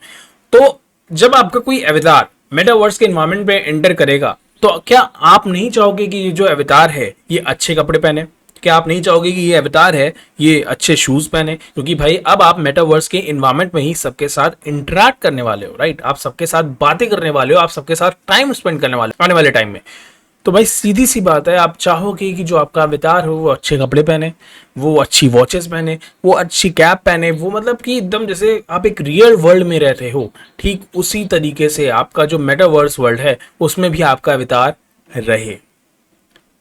तो जब आपका कोई अवतार मेटावर्स के एनवायरमेंट में एंटर करेगा, तो क्या आप नहीं चाहोगे कि ये जो अवतार है ये अच्छे कपड़े पहने? क्या आप नहीं चाहोगे कि ये अवतार है ये अच्छे शूज पहने? क्योंकि भाई अब आप मेटावर्स के एनवायरमेंट में ही सबके साथ इंटरेक्ट करने वाले हो, राइट? आप सबके साथ बातें करने वाले हो, आप सबके साथ टाइम स्पेंड करने वाले हो आने वाले टाइम में। तो भाई सीधी सी बात है, आप चाहोगे कि जो आपका अवतार हो वो अच्छे कपड़े पहने, वो अच्छी वॉचेस पहने, वो अच्छी कैप पहने, वो मतलब कि एकदम जैसे आप एक रियल वर्ल्ड में रहते हो, ठीक उसी तरीके से आपका जो मेटावर्स वर्ल्ड है उसमें भी आपका अवतार रहे,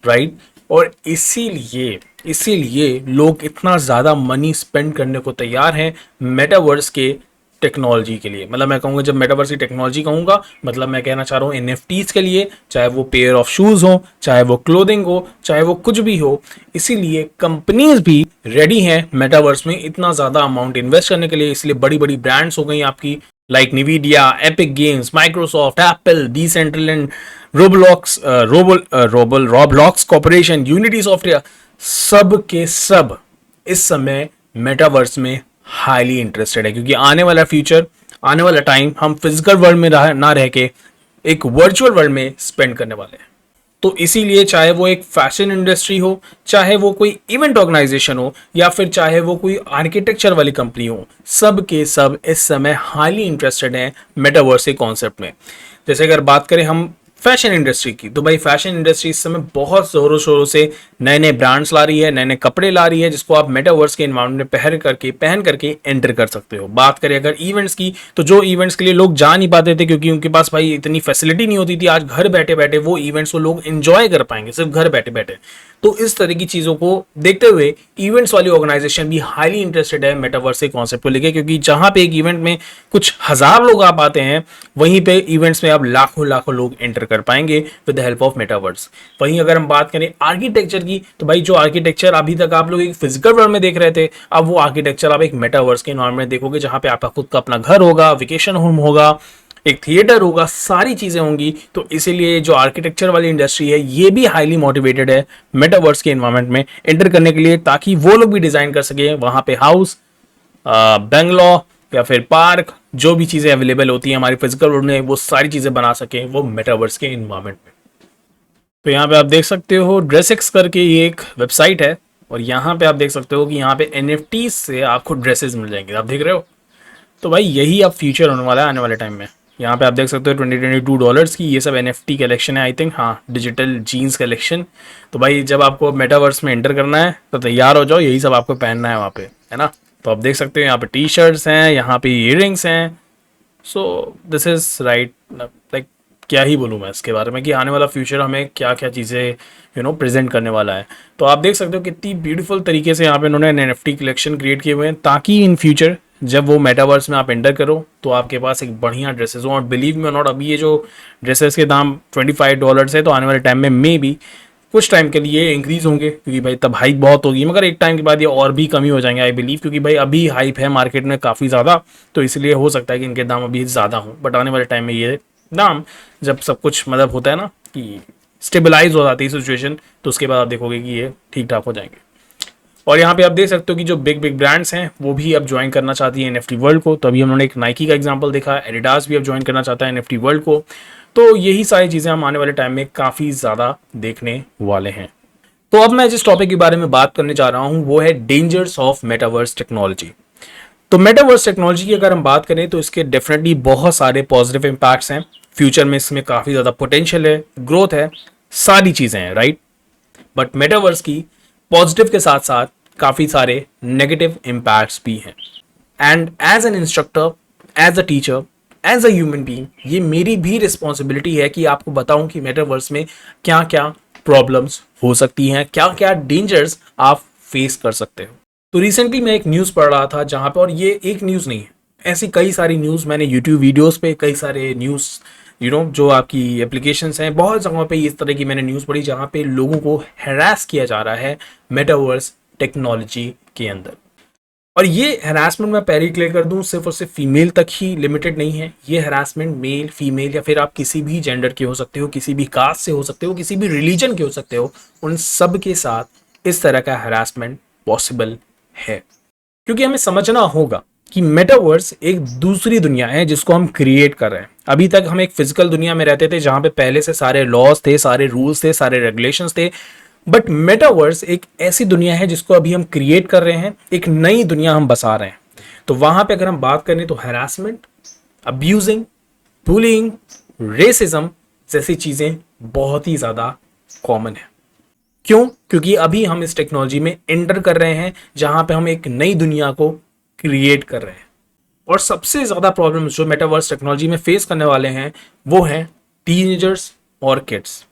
राइट? और इसीलिए इसीलिए लोग इतना ज़्यादा मनी स्पेंड करने को तैयार हैं मेटावर्स के टेक्नोलॉजी के लिए। मतलब मैं कहूँगा, जब मेटावर्स की टेक्नोलॉजी कहूँगा, मतलब मैं कहना चाह रहा हूँ एनएफटीज के लिए, चाहे वो पेयर ऑफ शूज़ हो, चाहे वो क्लोथिंग हो, चाहे वो कुछ भी हो। इसीलिए कंपनीज भी रेडी हैं मेटावर्स में इतना ज़्यादा अमाउंट इन्वेस्ट करने के लिए। इसलिए बड़ी बड़ी ब्रांड्स हो गई आपकी, like Nvidia, Epic Games, Microsoft, Apple, Decentraland, Roblox Corporation, Unity Software, सब के सब इस समय मेटावर्स में हाईली इंटरेस्टेड है। क्योंकि आने वाला फ्यूचर, आने वाला टाइम हम फिजिकल वर्ल्ड में ना रह के एक वर्चुअल वर्ल्ड में स्पेंड करने वाले हैं। तो इसीलिए चाहे वो एक फैशन इंडस्ट्री हो, चाहे वो कोई इवेंट ऑर्गेनाइजेशन हो, या फिर चाहे वो कोई आर्किटेक्चर वाली कंपनी हो, सब के सब इस समय हाईली इंटरेस्टेड हैं मेटावर्स के कॉन्सेप्ट में। जैसे अगर बात करें हम फैशन इंडस्ट्री की, तो भाई फैशन इंडस्ट्री इस समय बहुत जोरों शोरों से नए नए ब्रांड्स ला रही है, नए नए कपड़े ला रही है, जिसको आप मेटावर्स के एनवायरमेंट में पहन करके एंटर कर सकते हो। बात करें अगर इवेंट्स की, तो जो इवेंट्स के लिए लोग जा नहीं पाते थे क्योंकि उनके पास भाई इतनी फैसिलिटी नहीं होती थी, आज घर बैठे बैठे वो इवेंट्स को लोग एंजॉय कर पाएंगे सिर्फ घर बैठे बैठे। तो इस तरह की चीज़ों को देखते हुए इवेंट्स वाली ऑर्गेनाइजेशन भी हाईली इंटरेस्टेड है मेटावर्स के कॉन्सेप्ट को लेकर, क्योंकि जहां पे एक इवेंट में कुछ हजार लोग आ पाते हैं, वहीं पे इवेंट्स में अब लाखों लाखों लोग एंटर कर पाएंगे with the help of metaverse. वहीं अगर हम बात करें आर्किटेक्चर की, तो भाई जो आर्किटेक्चर अभी तक आप लोग एक फिजिकल वर्ल्ड में देख रहे थे, अब वो आर्किटेक्चर आप एक मेटावर्स के एनवायरमेंट में देखोगे, जहां पे आपका खुद का अपना घर होगा, वेकेशन होम होगा, एक थिएटर होगा, सारी चीजें होंगी। तो इसीलिए जो आर्किटेक्चर वाली इंडस्ट्री है ये भी हाईली मोटिवेटेड है मेटावर्स के एनवायरमेंट में एंटर करने के लिए, ताकि वो लोग भी डिजाइन कर सके वहां पे हाउस, बंगलो या फिर पार्क, जो भी चीजें अवेलेबल होती हैं हमारी फिजिकल वर्ल्ड में, वो सारी चीजें बना सके वो मेटावर्स के एनवायरमेंट में। तो यहाँ पे आप देख सकते हो ड्रेसेक्स करके ये एक वेबसाइट है, और यहाँ पे आप देख सकते हो कि यहाँ पे एनएफटी से आपको ड्रेसेस मिल जाएंगे, आप देख रहे हो। तो भाई यही अब फ्यूचर होने वाला है आने वाले टाइम में। यहाँ पे आप देख सकते हो $22 की ये सब NFT कलेक्शन है, आई थिंक, हाँ, डिजिटल जीन्स कलेक्शन। तो भाई जब आपको मेटावर्स में एंटर करना है तो तैयार हो जाओ, यही सब आपको पहनना है वहाँ पे, है ना। तो आप देख सकते हो यहाँ पे टी शर्ट्स हैं, यहाँ पे ईयरिंग्स हैं। So this is right, like क्या ही बोलूँ मैं इसके बारे में कि आने वाला फ्यूचर हमें क्या क्या चीज़ें प्रेजेंट करने वाला है। तो आप देख सकते हो कितनी ब्यूटीफुल तरीके से यहाँ पे उन्होंने NFT कलेक्शन क्रिएट किए हुए हैं, ताकि इन फ्यूचर जब वो मेटावर्स में आप एंटर करो तो आपके पास एक बढ़िया ड्रेसेस हो। और बिलीव मी और नॉट, अभी ये जो ड्रेसेस के दाम $25 है, तो आने वाले टाइम में मे बी कुछ टाइम के लिए इंक्रीज होंगे क्योंकि भाई तब हाइप बहुत होगी, मगर एक टाइम के बाद ये और भी कमी हो जाएंगे आई बिलीव, क्योंकि भाई अभी हाइप है मार्केट में काफ़ी ज़्यादा, तो इसलिए हो सकता है कि इनके दाम अभी ज़्यादा हों, बट आने वाले टाइम में ये दाम जब सब कुछ मतलब होता है ना कि स्टेबलाइज हो जाती है सिचुएशन, तो उसके बाद आप देखोगे कि ये ठीक ठाक हो जाएंगे। और यहाँ पे आप देख सकते हो कि जो बिग बिग ब्रांड्स हैं वो भी अब ज्वाइन करना चाहती है एनएफटी वर्ल्ड को। तो अभी हमने एक नाइकी का एग्जांपल देखा, एडिडास भी अब ज्वाइन करना चाहता है एनएफटी वर्ल्ड को। तो यही सारी चीज़ें हम आने वाले टाइम में काफ़ी ज़्यादा देखने वाले हैं। तो अब मैं जिस टॉपिक के बारे में बात करने जा रहा हूँ वो है डेंजर्स ऑफ मेटावर्स टेक्नोलॉजी। तो मेटावर्स टेक्नोलॉजी की अगर हम बात करें तो इसके डेफिनेटली बहुत सारे पॉजिटिव इम्पैक्ट्स हैं, फ्यूचर में इसमें काफ़ी ज़्यादा पोटेंशियल है, ग्रोथ है, सारी चीज़ें हैं, राइट। बट मेटावर्स की पॉजिटिव के साथ साथ काफ़ी सारे नेगेटिव इम्पैक्ट्स भी हैं। And as an instructor, as a teacher, as a human being, ये मेरी भी रिस्पॉन्सिबिलिटी है कि आपको बताऊं कि मेटावर्स में क्या क्या प्रॉब्लम्स हो सकती हैं, क्या क्या डेंजर्स आप फेस कर सकते हो। तो रिसेंटली मैं एक न्यूज़ पढ़ रहा था जहां पर, और ये एक न्यूज़ नहीं है, ऐसी कई सारी न्यूज़ मैंने यूट्यूब वीडियोस पे, कई सारे न्यूज़ जो आपकी एप्लीकेशंस हैं, बहुत जगहों पे इस तरह की मैंने न्यूज़ पढ़ी जहां पे लोगों को हैरास किया जा रहा है मेटावर्स टेक्नोलॉजी के अंदर। और ये हरासमेंट मैं पहले क्लियर कर दूं, सिर्फ और सिर्फ फीमेल तक ही लिमिटेड नहीं है। ये हरासमेंट मेल, फीमेल या फिर आप किसी भी जेंडर के हो सकते हो, किसी भी कास्ट से हो सकते हो, किसी भी रिलीजन के हो सकते हो, उन सब के साथ इस तरह का हरासमेंट पॉसिबल है। क्योंकि हमें समझना होगा कि मेटावर्स एक दूसरी दुनिया है जिसको हम क्रिएट कर रहे हैं। अभी तक हम एक फिजिकल दुनिया में रहते थे जहां पे पहले से सारे लॉज थे, सारे रूल्स थे, सारे रेगुलेशंस थे। बट मेटावर्स एक ऐसी दुनिया है जिसको अभी हम क्रिएट कर रहे हैं, एक नई दुनिया हम बसा रहे हैं। तो वहां पे अगर हम बात करें तो हैरासमेंट, अब्यूजिंग, बुलिंग, रेसिज्म जैसी चीजें बहुत ही ज्यादा कॉमन है। क्यों? क्योंकि अभी हम इस टेक्नोलॉजी में एंटर कर रहे हैं जहां पे हम एक नई दुनिया को क्रिएट कर रहे हैं। और सबसे ज्यादा प्रॉब्लम जो मेटावर्स टेक्नोलॉजी में फेस करने वाले हैं वो है टीनेजर्स और किड्स।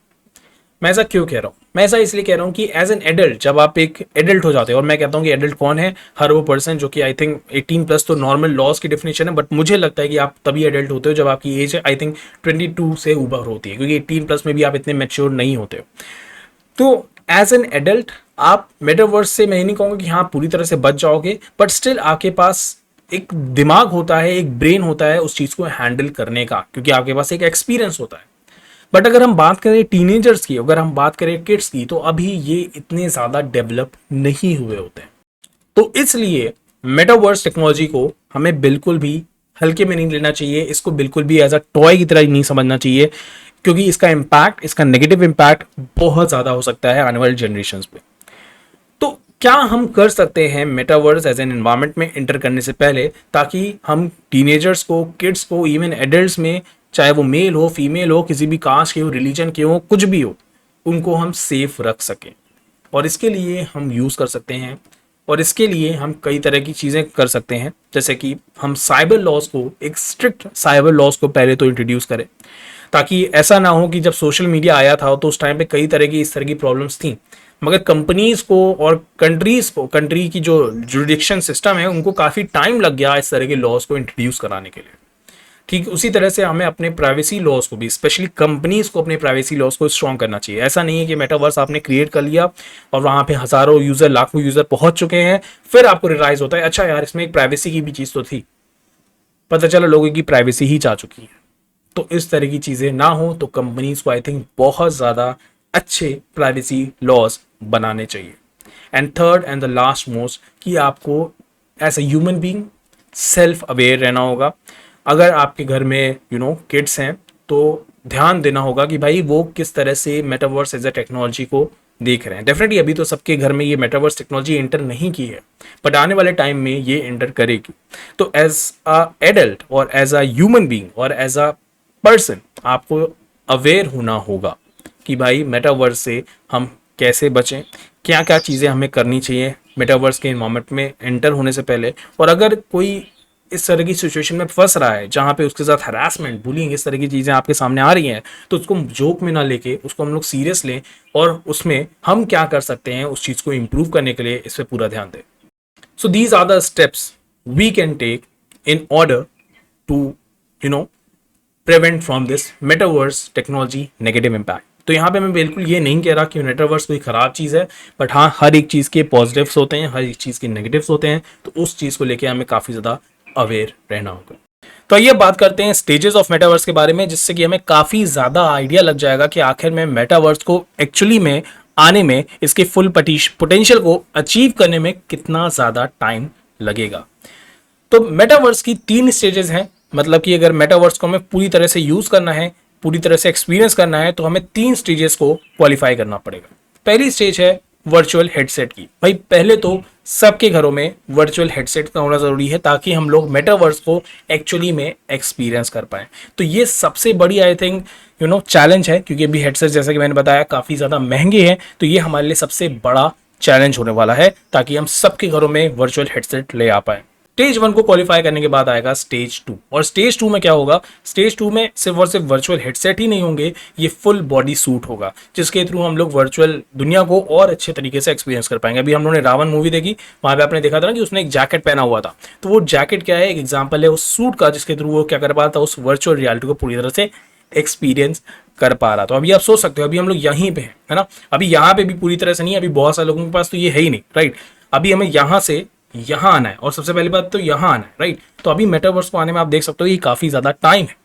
मैं ऐसा क्यों कह रहा हूं? मैं ऐसा इसलिए कह रहा हूं कि एज एन एडल्ट, जब आप एक एडल्ट हो जाते हो, और मैं कहता हूं कि एडल्ट कौन है? हर वो पर्सन जो कि आई थिंक 18 प्लस तो नॉर्मल लॉज की डेफिनेशन है, बट मुझे लगता है कि आप तभी एडल्ट होते हो जब आपकी एज आई थिंक 22 से ऊपर होती है, क्योंकि 18 प्लस में भी आप इतने मैच्योर नहीं होते हो। तो एज एन एडल्ट आप मेटावर्स से, मैं नहीं कहूंगा कि हाँ पूरी तरह से बच जाओगे, बट स्टिल आपके पास एक दिमाग होता है, एक ब्रेन होता है उस चीज को हैंडल करने का, क्योंकि आपके पास एक एक्सपीरियंस होता है। बट अगर हम बात करें टीनेजर्स की, अगर हम बात करें किड्स की, तो अभी ये इतने ज्यादा डेवलप नहीं हुए होते हैं। तो इसलिए मेटावर्स टेक्नोलॉजी को हमें बिल्कुल भी हल्के में नहीं लेना चाहिए, इसको बिल्कुल भी एज अ टॉय की तरह नहीं समझना चाहिए, क्योंकि इसका इम्पैक्ट, इसका नेगेटिव इम्पैक्ट बहुत ज्यादा हो सकता है आने वाले जनरेशन पे। तो क्या हम कर सकते हैं मेटावर्स एज एन एनवायरमेंट में एंटर करने से पहले, ताकि हम टीनेजर्स को, किड्स को, इवन एडल्ट्स में, चाहे वो मेल हो, फीमेल हो, किसी भी कास्ट के हो, रिलीजन के हो, कुछ भी हो, उनको हम सेफ रख सकें। और इसके लिए हम यूज कर सकते हैं, और इसके लिए हम कई तरह की चीजें कर सकते हैं, जैसे कि हम साइबर लॉज को, एक स्ट्रिक्ट साइबर लॉज को पहले तो इंट्रोड्यूस करें, ताकि ऐसा ना हो कि जब सोशल मीडिया आया था तो उस टाइम पे कई तरह की इस तरह की प्रॉब्लम्स थी, मगर कंपनीज को और कंट्रीज को, कंट्री की जो जुडिक्शन सिस्टम है, उनको काफी टाइम लग गया इस तरह के लॉज को इंट्रोड्यूस कराने के लिए। ठीक उसी तरह से हमें अपने प्राइवेसी लॉज को भी, स्पेशली कंपनीज को अपने प्राइवेसी लॉज को स्ट्रॉन्ग करना चाहिए। ऐसा नहीं है कि मेटावर्स आपने क्रिएट कर लिया और वहां पे हजारों यूजर, लाखों यूजर पहुंच चुके हैं, फिर आपको रियलाइज होता है अच्छा यार इसमें एक प्राइवेसी की भी चीज तो थी, पता चला लोगों की प्राइवेसी ही जा चुकी है। तो इस तरह की चीजें ना हो, तो कंपनीज को आई थिंक बहुत ज्यादा अच्छे प्राइवेसी लॉज बनाने चाहिए। And third and the last most, कि आपको as a human being self aware रहना होगा। अगर आपके घर में किड्स हैं तो ध्यान देना होगा कि भाई वो किस तरह से मेटावर्स एज अ टेक्नोलॉजी को देख रहे हैं। डेफिनेटली अभी तो सबके घर में ये मेटावर्स टेक्नोलॉजी एंटर नहीं की है, बट आने वाले टाइम में ये एंटर करेगी। तो एज अ एडल्ट और एज अ ह्यूमन बीइंग और एज अ पर्सन आपको अवेयर होना होगा कि भाई मेटावर्स से हम कैसे बचें, क्या क्या चीज़ें हमें करनी चाहिए मेटावर्स के एनवायरनमेंट में एंटर होने से पहले। और अगर कोई इस तरह की सिचुएशन में फंस रहा है जहां पे उसके साथ हरासमेंट, बुलिंग, इस तरह की चीज़ें आपके सामने आ रही हैं, तो उसको जोक में ना लेके उसको हम लोग सीरियस लें, और उसमें हम क्या कर सकते हैं उस चीज़ को इम्प्रूव करने के लिए इस पर पूरा ध्यान दें। So these are the steps we can take in order to prevent from this metaverse technology negative impact. तो यहाँ पे मैं बिल्कुल ये नहीं कह रहा कि मेटावर्स कोई ख़राब चीज़ है, बट हाँ, हर एक चीज़ के पॉजिटिव्स होते हैं, हर एक चीज़ के नेगेटिव्स होते हैं, तो उस चीज़ को लेकर हमें काफ़ी ज़्यादा अवेयर रहना होगा। तो आइए बात करते हैं स्टेजेस ऑफ मेटावर्स के बारे में, जिससे कि हमें काफ़ी ज़्यादा आइडिया लग जाएगा कि आखिर में मेटावर्स को एक्चुअली में आने में, इसके फुल पोटेंशियल को अचीव करने में कितना ज़्यादा टाइम लगेगा। तो मेटावर्स की 3 स्टेजेस हैं, मतलब कि अगर मेटावर्स को हमें पूरी तरह से यूज़ करना है, पूरी तरह से एक्सपीरियंस करना है, तो हमें 3 स्टेजेस को क्वालिफाई करना पड़ेगा। पहली स्टेज है वर्चुअल हेडसेट की। भाई पहले तो सबके घरों में वर्चुअल हेडसेट का होना ज़रूरी है, ताकि हम लोग मेटावर्स को एक्चुअली में एक्सपीरियंस कर पाएँ। तो ये सबसे बड़ी आई थिंक चैलेंज है, क्योंकि अभी हेडसेट जैसा कि मैंने बताया काफ़ी ज़्यादा महंगे हैं, तो ये हमारे लिए सबसे बड़ा चैलेंज होने वाला है, ताकि हम सबके घरों में वर्चुअल हेडसेट ले आ पाएँ। स्टेज 1 को क्वालिफाई करने के बाद आएगा स्टेज 2। और स्टेज 2 में क्या होगा? स्टेज 2 में सिर्फ और सिर्फ वर्चुअल हेडसेट ही नहीं होंगे, ये फुल बॉडी सूट होगा, जिसके थ्रू हम लोग वर्चुअल दुनिया को और अच्छे तरीके से एक्सपीरियंस कर पाएंगे। अभी हम लोगों ने रावण मूवी देखी, वहां पे आपने देखा था ना कि उसने एक जैकेट पहना हुआ था, तो वो जैकेट क्या है? एक एग्जाम्पल है उस सूट का, जिसके थ्रू वो क्या कर पाता था? उस वर्चुअल रियलिटी को पूरी तरह से एक्सपीरियंस कर पा रहा। तो अभी आप सोच सकते हो, अभी हम लोग यहीं पे हैं, है ना? अभी यहाँ पे भी पूरी तरह से नहीं, अभी बहुत सारे लोगों के पास तो ये है ही नहीं, राइट? अभी हमें यहाँ से यहाँ आना है, और सबसे पहली बात तो यहाँ आना है, राइट? तो अभी मेटावर्स को आने में आप देख सकते हो ये काफ़ी ज़्यादा टाइम है।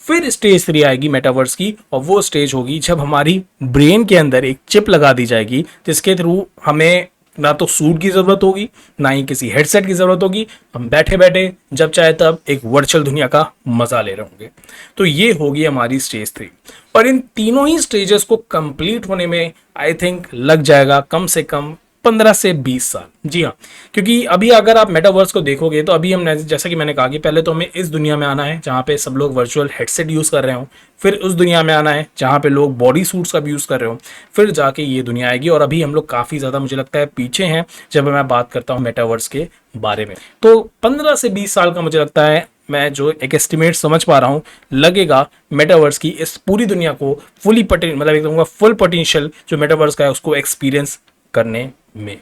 फिर स्टेज 3 आएगी मेटावर्स की, और वो स्टेज होगी जब हमारी ब्रेन के अंदर एक चिप लगा दी जाएगी, जिसके थ्रू हमें ना तो सूट की ज़रूरत होगी, ना ही किसी हेडसेट की ज़रूरत होगी। हम बैठे बैठे जब चाहे तब एक वर्चुअल दुनिया का मज़ा ले रहे होंगे। तो ये होगी हमारी स्टेज 3। और इन तीनों ही स्टेजेस को कंप्लीट होने में आई थिंक लग जाएगा कम से कम 15 से 20 साल। जी हाँ, क्योंकि अभी अगर आप मेटावर्स को देखोगे तो अभी हमने, जैसा कि मैंने कहा कि पहले तो हमें इस दुनिया में आना है जहाँ पे सब लोग वर्चुअल हेडसेट यूज़ कर रहे हो, फिर उस दुनिया में आना है जहाँ पे लोग बॉडी सूट्स का भी यूज़ कर रहे हो, फिर जाके ये दुनिया आएगी। और अभी हम लोग काफ़ी ज़्यादा मुझे लगता है पीछे हैं जब मैं बात करता हूँ मेटावर्स के बारे में। तो 15 से 20 साल का मुझे लगता है, मैं जो एक एस्टिमेट समझ पा रहा हूँ, लगेगा मेटावर्स की इस पूरी दुनिया को फुली मतलब एक फुल पोटेंशियल जो मेटावर्स का है उसको एक्सपीरियंस करने में।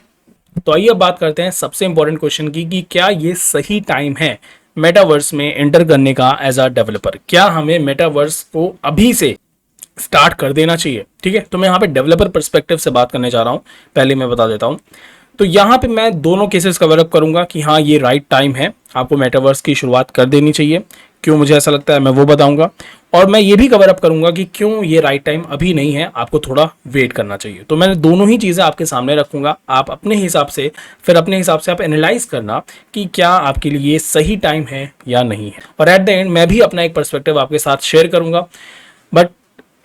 तो आइए अब बात करते हैं सबसे इंपॉर्टेंट क्वेश्चन की, कि क्या ये सही टाइम है मेटावर्स में एंटर करने का एज अ डेवलपर? क्या हमें मेटावर्स को अभी से स्टार्ट कर देना चाहिए? ठीक है, तो मैं यहाँ पे डेवलपर पर्सपेक्टिव से बात करने जा रहा हूँ, पहले मैं बता देता हूँ। तो यहाँ पे मैं दोनों केसेस कवर अप करूंगा कि हाँ ये राइट टाइम है, आपको मेटावर्स की शुरुआत कर देनी चाहिए। क्यों मुझे ऐसा लगता है मैं वो बताऊंगा, और मैं ये भी कवर अप करूंगा कि क्यों ये राइट टाइम अभी नहीं है, आपको थोड़ा वेट करना चाहिए। तो मैंने दोनों ही चीज़ें आपके सामने रखूंगा, आप अपने हिसाब से आप एनालाइज करना कि क्या आपके लिए ये सही टाइम है या नहीं है। और एट द एंड मैं भी अपना एक पर्सपेक्टिव आपके साथ शेयर करूंगा, but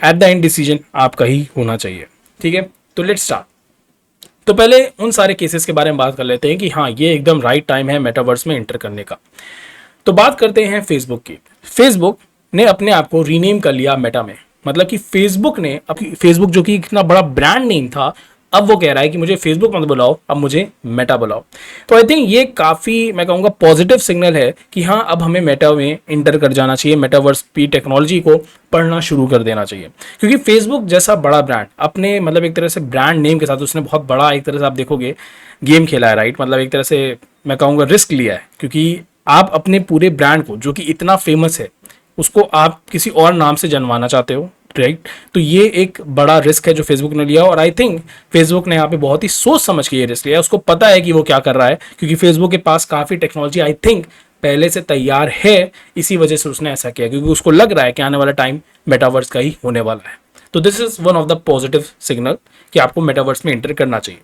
at the end decision आपका ही होना चाहिए। ठीक है, तो लेट्स स्टार्ट। तो पहले उन सारे केसेस के बारे में बात कर लेते हैं कि हाँ ये एकदम राइट टाइम है मेटावर्स में एंटर करने का। तो बात करते हैं फेसबुक की। फेसबुक ने अपने आप को रीनेम कर लिया मेटा में, मतलब कि फेसबुक जो कि इतना बड़ा ब्रांड नेम था, अब वो कह रहा है कि मुझे फेसबुक मत बुलाओ, अब मुझे मेटा बुलाओ। तो आई थिंक ये काफ़ी, मैं कहूँगा, पॉजिटिव सिग्नल है कि हाँ अब हमें मेटा में इंटर कर जाना चाहिए, मेटावर्स की टेक्नोलॉजी को पढ़ना शुरू कर देना चाहिए। क्योंकि फेसबुक जैसा बड़ा ब्रांड अपने, मतलब एक तरह से ब्रांड नेम के साथ उसने बहुत बड़ा, एक तरह से आप देखोगे, गेम खेला है, राइट? मतलब एक तरह से मैं कहूँगा रिस्क लिया है, क्योंकि आप अपने पूरे ब्रांड को जो कि इतना फेमस है उसको आप किसी और नाम से जनवाना चाहते हो, राइट? तो ये एक बड़ा रिस्क है जो फेसबुक ने लिया, और आई थिंक फेसबुक ने यहाँ पे बहुत ही सोच समझ के ये रिस्क लिया। उसको पता है कि वो क्या कर रहा है, क्योंकि फेसबुक के पास काफ़ी टेक्नोलॉजी आई थिंक पहले से तैयार है, इसी वजह से उसने ऐसा किया, क्योंकि उसको लग रहा है कि आने वाला टाइम मेटावर्स का ही होने वाला है। तो this is one of the positive signal कि आपको मेटावर्स में एंटर करना चाहिए।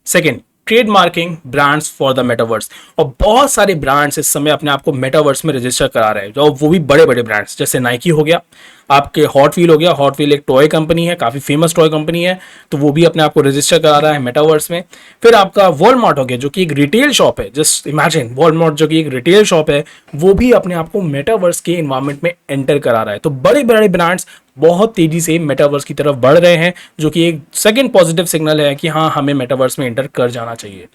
Second, trademarking brands for the metaverse. और बहुत सारे ब्रांड्स इस समय अपने आप को मेटावर्स में रजिस्टर करा रहे हैं, जो वो भी बड़े बड़े ब्रांड्स, जैसे नाइकी हो गया, आपके हॉट व्हील हो गया। हॉट व्हील एक टॉय कंपनी है, काफ़ी फेमस टॉय कंपनी है, तो वो भी अपने आप को रजिस्टर करा रहा है मेटावर्स में। फिर आपका वॉलमार्ट हो गया, जो कि एक रिटेल शॉप है। जस्ट इमेजिन, वॉलमार्ट जो कि एक रिटेल शॉप है, वो भी अपने आप को मेटावर्स के इन्वायरमेंट में एंटर करा रहा है। तो बड़े बड़े ब्रांड्स बहुत तेजी से मेटावर्स की तरफ बढ़ रहे हैं, जो कि एक सेकंड पॉजिटिव सिग्नल है कि हाँ हमें मेटावर्स में एंटर कर जाना चाहिए।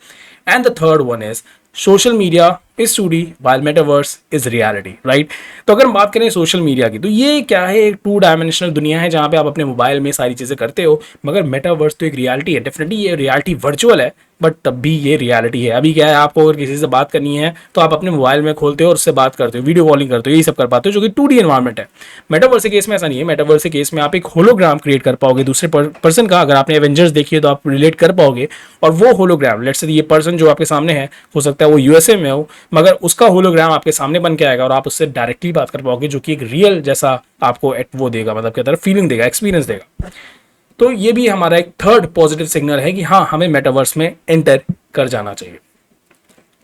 And the third one is social media is 2D while metaverse is reality, right? तो अगर हम बात करें सोशल मीडिया की, तो ये क्या है? एक 2 डायमेंशनल दुनिया है जहाँ पे आप अपने मोबाइल में सारी चीज़ें करते हो, मगर मेटावर्स तो एक रियलिटी है। डेफिनेटली ये रियलिटी वर्चुअल है, बट तब भी ये रियलिटी है। अभी क्या है, आपको अगर किसी से बात करनी है तो आप अपने मोबाइल में खोलते हो और उससे बात करते हो, वीडियो कॉलिंग करते हो, यही सब कर पाते हो, जो कि 2D एनवायरमेंट है। मेटावर्स के केस में ऐसा नहीं है। मेटावर्स के केस में आप एक होलोग्राम क्रिएट कर पाओगे दूसरे पर्सन का। अगर आपने एवेंजर्स देखी है तो आप रिलेट कर पाओगे। और वो होलोग्राम, लेट्स से ये पर्सन जो आपके सामने है, हो सकता है वो यूएसए में हो, मगर उसका होलोग्राम आपके सामने बन के आएगा और आप उससे डायरेक्टली बात कर पाओगे, जो कि एक रियल जैसा आपको वो देगा, मतलब क्या तरह फीलिंग देगा, एक्सपीरियंस देगा। तो ये भी हमारा एक थर्ड पॉजिटिव सिग्नल है कि हाँ, हमें मेटावर्स में एंटर कर जाना चाहिए।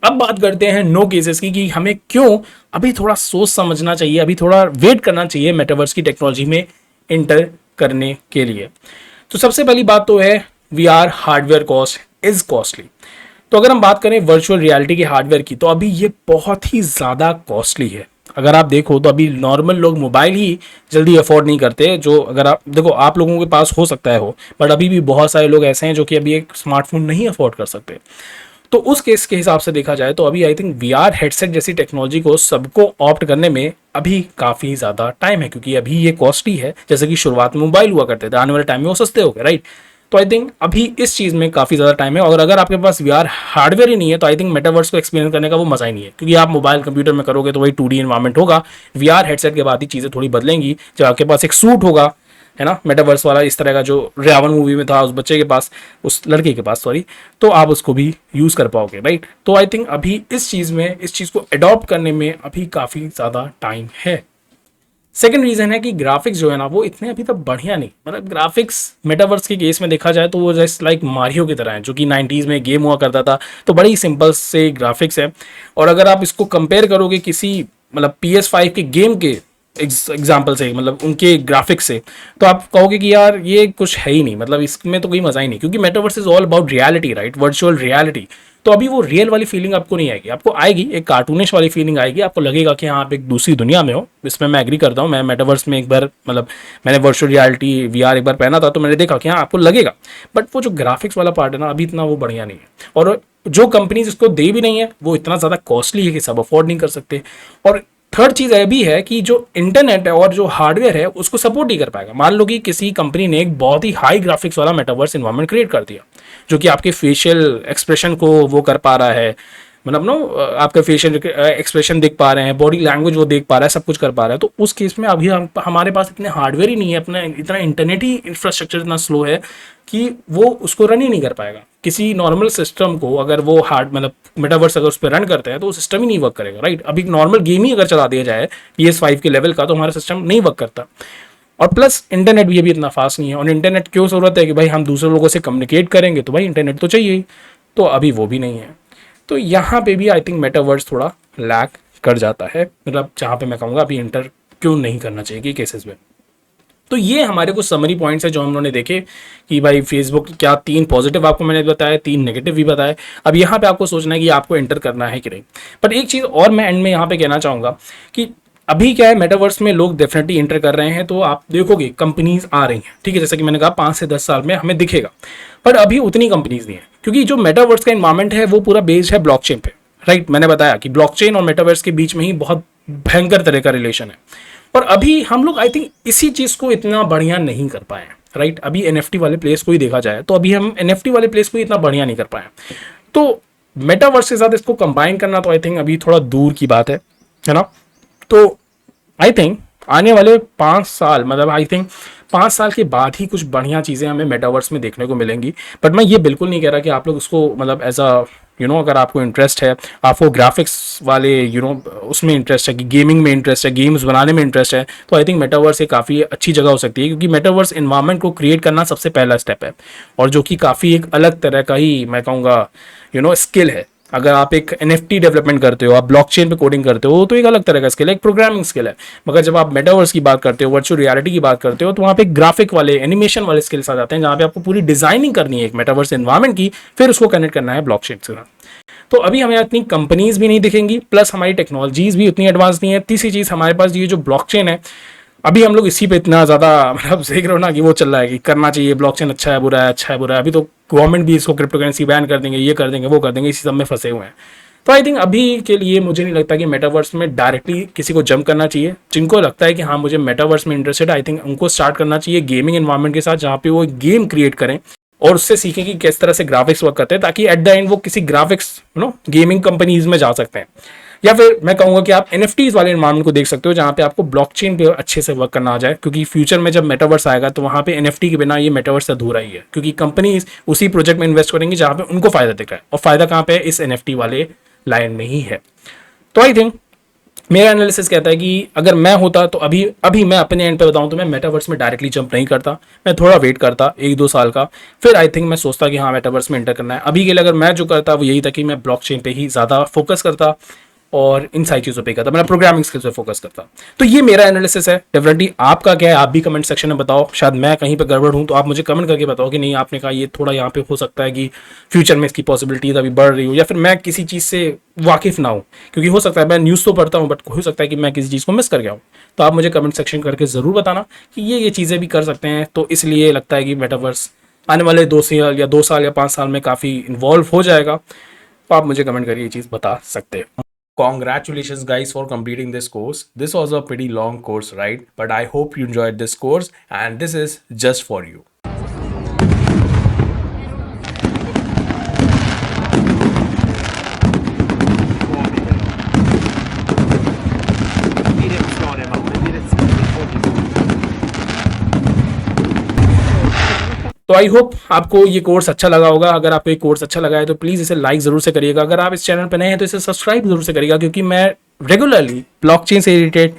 अब बात करते हैं नो केसेस की, कि हमें क्यों अभी थोड़ा सोच समझना चाहिए, अभी थोड़ा वेट करना चाहिए मेटावर्स की टेक्नोलॉजी में एंटर करने के लिए। तो सबसे पहली बात तो है we are hardware cost is costly. तो अगर हम बात करें वर्चुअल रियलिटी के हार्डवेयर की, तो अभी ये बहुत ही ज़्यादा कॉस्टली है। अगर आप देखो तो अभी नॉर्मल लोग मोबाइल ही जल्दी अफोर्ड नहीं करते। जो अगर आप देखो, आप लोगों के पास हो सकता है हो, बट अभी भी बहुत सारे लोग ऐसे हैं जो कि अभी एक स्मार्टफोन नहीं अफोर्ड कर सकते। तो उस केस के हिसाब से देखा जाए तो अभी आई थिंक वीआर हेडसेट जैसी टेक्नोलॉजी को सबको ऑप्ट करने में अभी काफ़ी ज़्यादा टाइम है, क्योंकि अभी ये कॉस्टली है। जैसे कि शुरुआत में मोबाइल हुआ करते थे, आने वाले टाइम में वो सस्ते हो गए, राइट। तो आई थिंक अभी इस चीज़ में काफ़ी ज़्यादा टाइम है। और अगर आपके पास वीआर हार्डवेयर ही नहीं है तो आई थिंक मेटावर्स को एक्सपीरियंस करने का वो मजा ही नहीं है, क्योंकि आप मोबाइल कंप्यूटर में करोगे तो वही 2D एनवायरमेंट होगा। वीआर हेडसेट के बाद ही चीज़ें थोड़ी बदलेंगी। जब आपके पास एक सूट होगा, है ना, मेटावर्स वाला, इस तरह का जो रावण मूवी में था, उस बच्चे के पास, उस लड़के के पास सॉरी, तो आप उसको भी यूज कर पाओगे, राइट। तो आई थिंक अभी इस चीज में, इस चीज को अडॉप्ट करने में अभी काफी ज्यादा टाइम है। सेकेंड रीजन है कि ग्राफिक्स जो है ना, वो इतने अभी तक बढ़िया नहीं। मतलब ग्राफिक्स मेटावर्स के केस में देखा जाए तो वो जस्ट लाइक मारियो की तरह है, जो कि 90s में गेम हुआ करता था। तो बड़ी सिंपल से ग्राफिक्स है। और अगर आप इसको कंपेयर करोगे किसी मतलब PS5 के गेम के एग्जाम्पल से, मतलब उनके ग्राफिक्स से, तो आप कहोगे कि यार ये कुछ है ही नहीं, मतलब इसमें तो कोई मजा ही नहीं, क्योंकि metaverse is all about reality, right, virtual reality. तो अभी वो रियल वाली फीलिंग आपको नहीं आएगी, आपको आएगी एक कार्टूनिश वाली फीलिंग आएगी। आपको लगेगा कि हाँ, आप एक दूसरी दुनिया में हो। इसमें मैं एग्री करता हूँ। मैं मेटावर्स में एक बार, मतलब मैंने वर्चुअल रियलिटी वीआर एक बार पहना था, तो मैंने देखा कि हाँ, आपको लगेगा। बट वो जो ग्राफिक्स वाला पार्ट है ना, अभी इतना वो बढ़िया नहीं है। और जो कंपनीज इसको दे भी नहीं है, वो इतना ज़्यादा कॉस्टली है कि सब अफोर्ड नहीं कर सकते। और थर्ड चीज यह भी है कि जो इंटरनेट है और जो हार्डवेयर है उसको सपोर्ट नहीं कर पाएगा। मान लो कि किसी कंपनी ने एक बहुत ही हाई ग्राफिक्स वाला मेटावर्स एनवायरनमेंट क्रिएट कर दिया, जो कि आपके फेशियल एक्सप्रेशन को वो कर पा रहा है, मतलब नो, आपका फेशियल एक्सप्रेशन देख पा रहे हैं, बॉडी लैंग्वेज वो देख पा रहा है, सब कुछ कर पा रहा है। तो उस केस में अभी हमारे पास इतने हार्डवेयर ही नहीं है, अपना इतना इंटरनेट ही इंफ्रास्ट्रक्चर इतना स्लो है कि वो उसको रन ही नहीं कर पाएगा। किसी नॉर्मल सिस्टम को अगर वो हार्ड, मतलब मेटावर्स अगर उस पर रन करते हैं तो वो सिस्टम ही नहीं वर्क करेगा, राइट। अभी नॉर्मल गेम ही अगर चला दिया जाए PS5 के लेवल का, तो हमारा सिस्टम नहीं वर्क करता। और प्लस इंटरनेट भी अभी इतना फास्ट नहीं है। और इंटरनेट क्यों जरूरत है कि भाई हम दूसरे लोगों से कम्युनिकेट करेंगे, तो भाई इंटरनेट तो चाहिए ही। तो अभी वो भी नहीं है। तो यहाँ पे भी आई थिंक मेटावर्स थोड़ा लैक कर जाता है, मतलब जहाँ पे मैं कहूँगा अभी इंटर क्यों नहीं करना चाहिए कि केसेस में। तो ये हमारे कुछ समरी पॉइंट्स है जो हम लोगों ने देखे कि भाई फेसबुक क्या 3 पॉजिटिव आपको मैंने बताया, 3 नेगेटिव भी बताए। अब यहाँ पे आपको सोचना है कि आपको एंटर करना है कि नहीं। पर एक चीज़ और मैं एंड में यहाँ पे कहना चाहूँगा कि अभी क्या है, मेटावर्स में लोग डेफिनेटली एंटर कर रहे हैं। तो आप देखोगे कंपनीज आ रही हैं, ठीक है, जैसा कि मैंने कहा 5 से 10 साल में हमें दिखेगा। पर अभी उतनी कंपनीज नहीं है, क्योंकि जो मेटावर्स का इन्वायरमेंट है वो पूरा बेस्ड है ब्लॉकचेन पे, राइट। मैंने बताया कि ब्लॉकचेन और मेटावर्स के बीच में ही बहुत भयंकर तरह का रिलेशन है। और अभी हम लोग आई थिंक इसी चीज को इतना बढ़िया नहीं कर पाए, राइट। अभी NFT वाले प्लेस को ही देखा जाए तो अभी हम NFT वाले प्लेस को इतना बढ़िया नहीं कर पाए। तो मेटावर्स के साथ इसको कंबाइन करना तो आई थिंक अभी थोड़ा दूर की बात है ना। तो आई थिंक आने वाले 5 साल, मतलब आई थिंक 5 साल के बाद ही कुछ बढ़िया चीज़ें हमें मेटावर्स में देखने को मिलेंगी। बट मैं ये बिल्कुल नहीं कह रहा कि आप लोग उसको, मतलब एज अ अगर आपको इंटरेस्ट है, आपको ग्राफिक्स वाले उसमें इंटरेस्ट है, कि गेमिंग में इंटरेस्ट है, गेम्स बनाने में इंटरेस्ट है, तो आई थिंक मेटावर्स एक काफ़ी अच्छी जगह हो सकती है। क्योंकि मेटावर्स इन्वायरमेंट को क्रिएट करना सबसे पहला स्टेप है, और जो कि काफ़ी एक अलग तरह का ही मैं कहूँगा स्किल है। अगर आप एक NFT डेवलपमेंट करते हो, आप ब्लॉकचेन पे कोडिंग करते हो, तो एक अलग तरह का स्किल है, एक प्रोग्रामिंग स्किल है। मगर जब आप मेटावर्स की बात करते हो, वर्चुअल रियलिटी की बात करते हो, तो वहाँ पे ग्राफिक वाले, एनिमेशन वाले स्किल्स आ जाते हैं, जहाँ पे आपको पूरी डिजाइनिंग करनी है एक मेटावर्स एनवायरमेंट की, फिर उसको कनेक्ट करना है ब्लॉकचेन से। तो अभी हमें इतनी कंपनीज भी नहीं दिखेंगी, प्लस हमारी टेक्नोलॉजीज भी उतनी एडवांस नहीं है। तीसरी चीज़, हमारे पास ये जो ब्लॉकचेन है, अभी हम लोग इसी पे इतना ज़्यादा, मतलब देख रहे हो ना कि वो चल रहा है कि करना चाहिए ब्लॉकचेन, अच्छा है बुरा है, अच्छा है बुरा है। अभी तो गवर्नमेंट भी इसको क्रिप्टो करेंसी बैन कर देंगे, ये कर देंगे, वो कर देंगे, इसी सब में फंसे हुए हैं। तो आई थिंक अभी के लिए मुझे नहीं लगता कि मेटावर्स में डायरेक्टली किसी को जंप करना चाहिए। जिनको लगता है कि हाँ मुझे मेटावर्स में इंटरेस्टेड, आई थिंक उनको स्टार्ट करना चाहिए गेमिंग एनवायरनमेंट के साथ, जहाँ पे वो गेम क्रिएट करें और उससे सीखें कि किस तरह से ग्राफिक्स वर्क करते हैं, ताकि एट द एंड वो किसी ग्राफिक्स गेमिंग कंपनीज में जा सकते हैं। या फिर मैं कहूंगा कि आप एनएफटीज वाले एनवायरमेंट को देख सकते हो, जहां पे आपको ब्लॉकचेन पे अच्छे से वर्क करना आ जाए, क्योंकि फ्यूचर में जब मेटावर्स आएगा तो वहां पे एनएफटी के बिना ये मेटावर्स अधूरा ही है, क्योंकि कंपनीज उसी प्रोजेक्ट में इन्वेस्ट करेंगी जहां पे उनको फायदा दिख रहा है, और फायदा कहां पे है, इस एनएफटी वाले लाइन में ही है। तो आई थिंक मेरा एनालिसिस कहता है कि अगर मैं होता तो अभी अभी मैं अपने एंड पे बताऊं तो मैं मेटावर्स में डायरेक्टली जंप नहीं करता, मैं थोड़ा वेट करता 1-2 साल का, फिर आई थिंक मैं सोचता कि हाँ मेटावर्स में एंटर करना है। अभी के लिए अगर मैं जो करता वो यही था कि मैं ब्लॉकचेन पे ही ज़्यादा फोकस करता और इन सारी चीज़ों पे करता, मैं प्रोग्रामिंग स्किल्स पे फोकस करता। तो ये मेरा एनालिसिस है। डेफिनेटली आपका क्या है, आप भी कमेंट सेक्शन में बताओ, शायद मैं कहीं पे गड़बड़ हूं तो आप मुझे कमेंट करके बताओ कि नहीं आपने कहा ये थोड़ा यहाँ पे हो सकता है कि फ्यूचर में इसकी पॉसिबिलिटीज अभी बढ़ रही हो, या फिर मैं किसी चीज़ से वाकिफ ना हूँ, क्योंकि हो सकता है मैं न्यूज़ तो पढ़ता हूँ बट हो सकता है कि मैं किसी चीज़ को मिस कर गया हूँ। तो आप मुझे कमेंट सेक्शन करके ज़रूर बताना कि ये चीज़ें भी कर सकते हैं। तो इसलिए लगता है कि मेटावर्स आने वाले 2 साल या 5 साल में काफ़ी इन्वॉल्व हो जाएगा। तो आप मुझे कमेंट करके ये चीज़ बता सकते हो। Congratulations, guys, for completing this course. This was a pretty long course, right? But I hope you enjoyed this course, and this is just for you. तो आई होप आपको ये कोर्स अच्छा लगा होगा। अगर आपको ये कोर्स अच्छा लगा है तो प्लीज़ इसे लाइक ज़रूर से करिएगा। अगर आप इस चैनल पर नए हैं तो इसे सब्सक्राइब जरूर से करिएगा, क्योंकि मैं रेगुलरली ब्लॉकचेन से रिलेटेड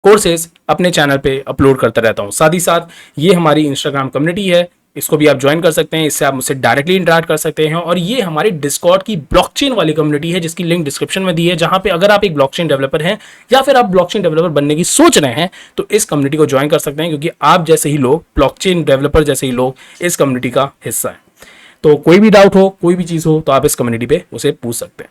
कोर्सेज अपने चैनल पे अपलोड करता रहता हूँ। साथ ही साथ ये हमारी इंस्टाग्राम कम्युनिटी है, इसको भी आप ज्वाइन कर सकते हैं, इससे आप मुझसे डायरेक्टली इंटरेक्ट कर सकते हैं। और ये हमारी डिस्कॉर्ड की ब्लॉकचेन वाली कम्युनिटी है, जिसकी लिंक डिस्क्रिप्शन में दी है, जहां पे अगर आप एक ब्लॉकचेन डेवलपर हैं या फिर आप ब्लॉकचेन डेवलपर बनने की सोच रहे हैं तो इस कम्युनिटी को ज्वाइन कर सकते हैं, क्योंकि आप जैसे ही लोग, ब्लॉकचेन डेवलपर जैसे ही लोग इस कम्युनिटी का हिस्सा हैं। तो कोई भी डाउट हो, कोई भी चीज़ हो तो आप इस कम्युनिटी पे उसे पूछ सकते हैं।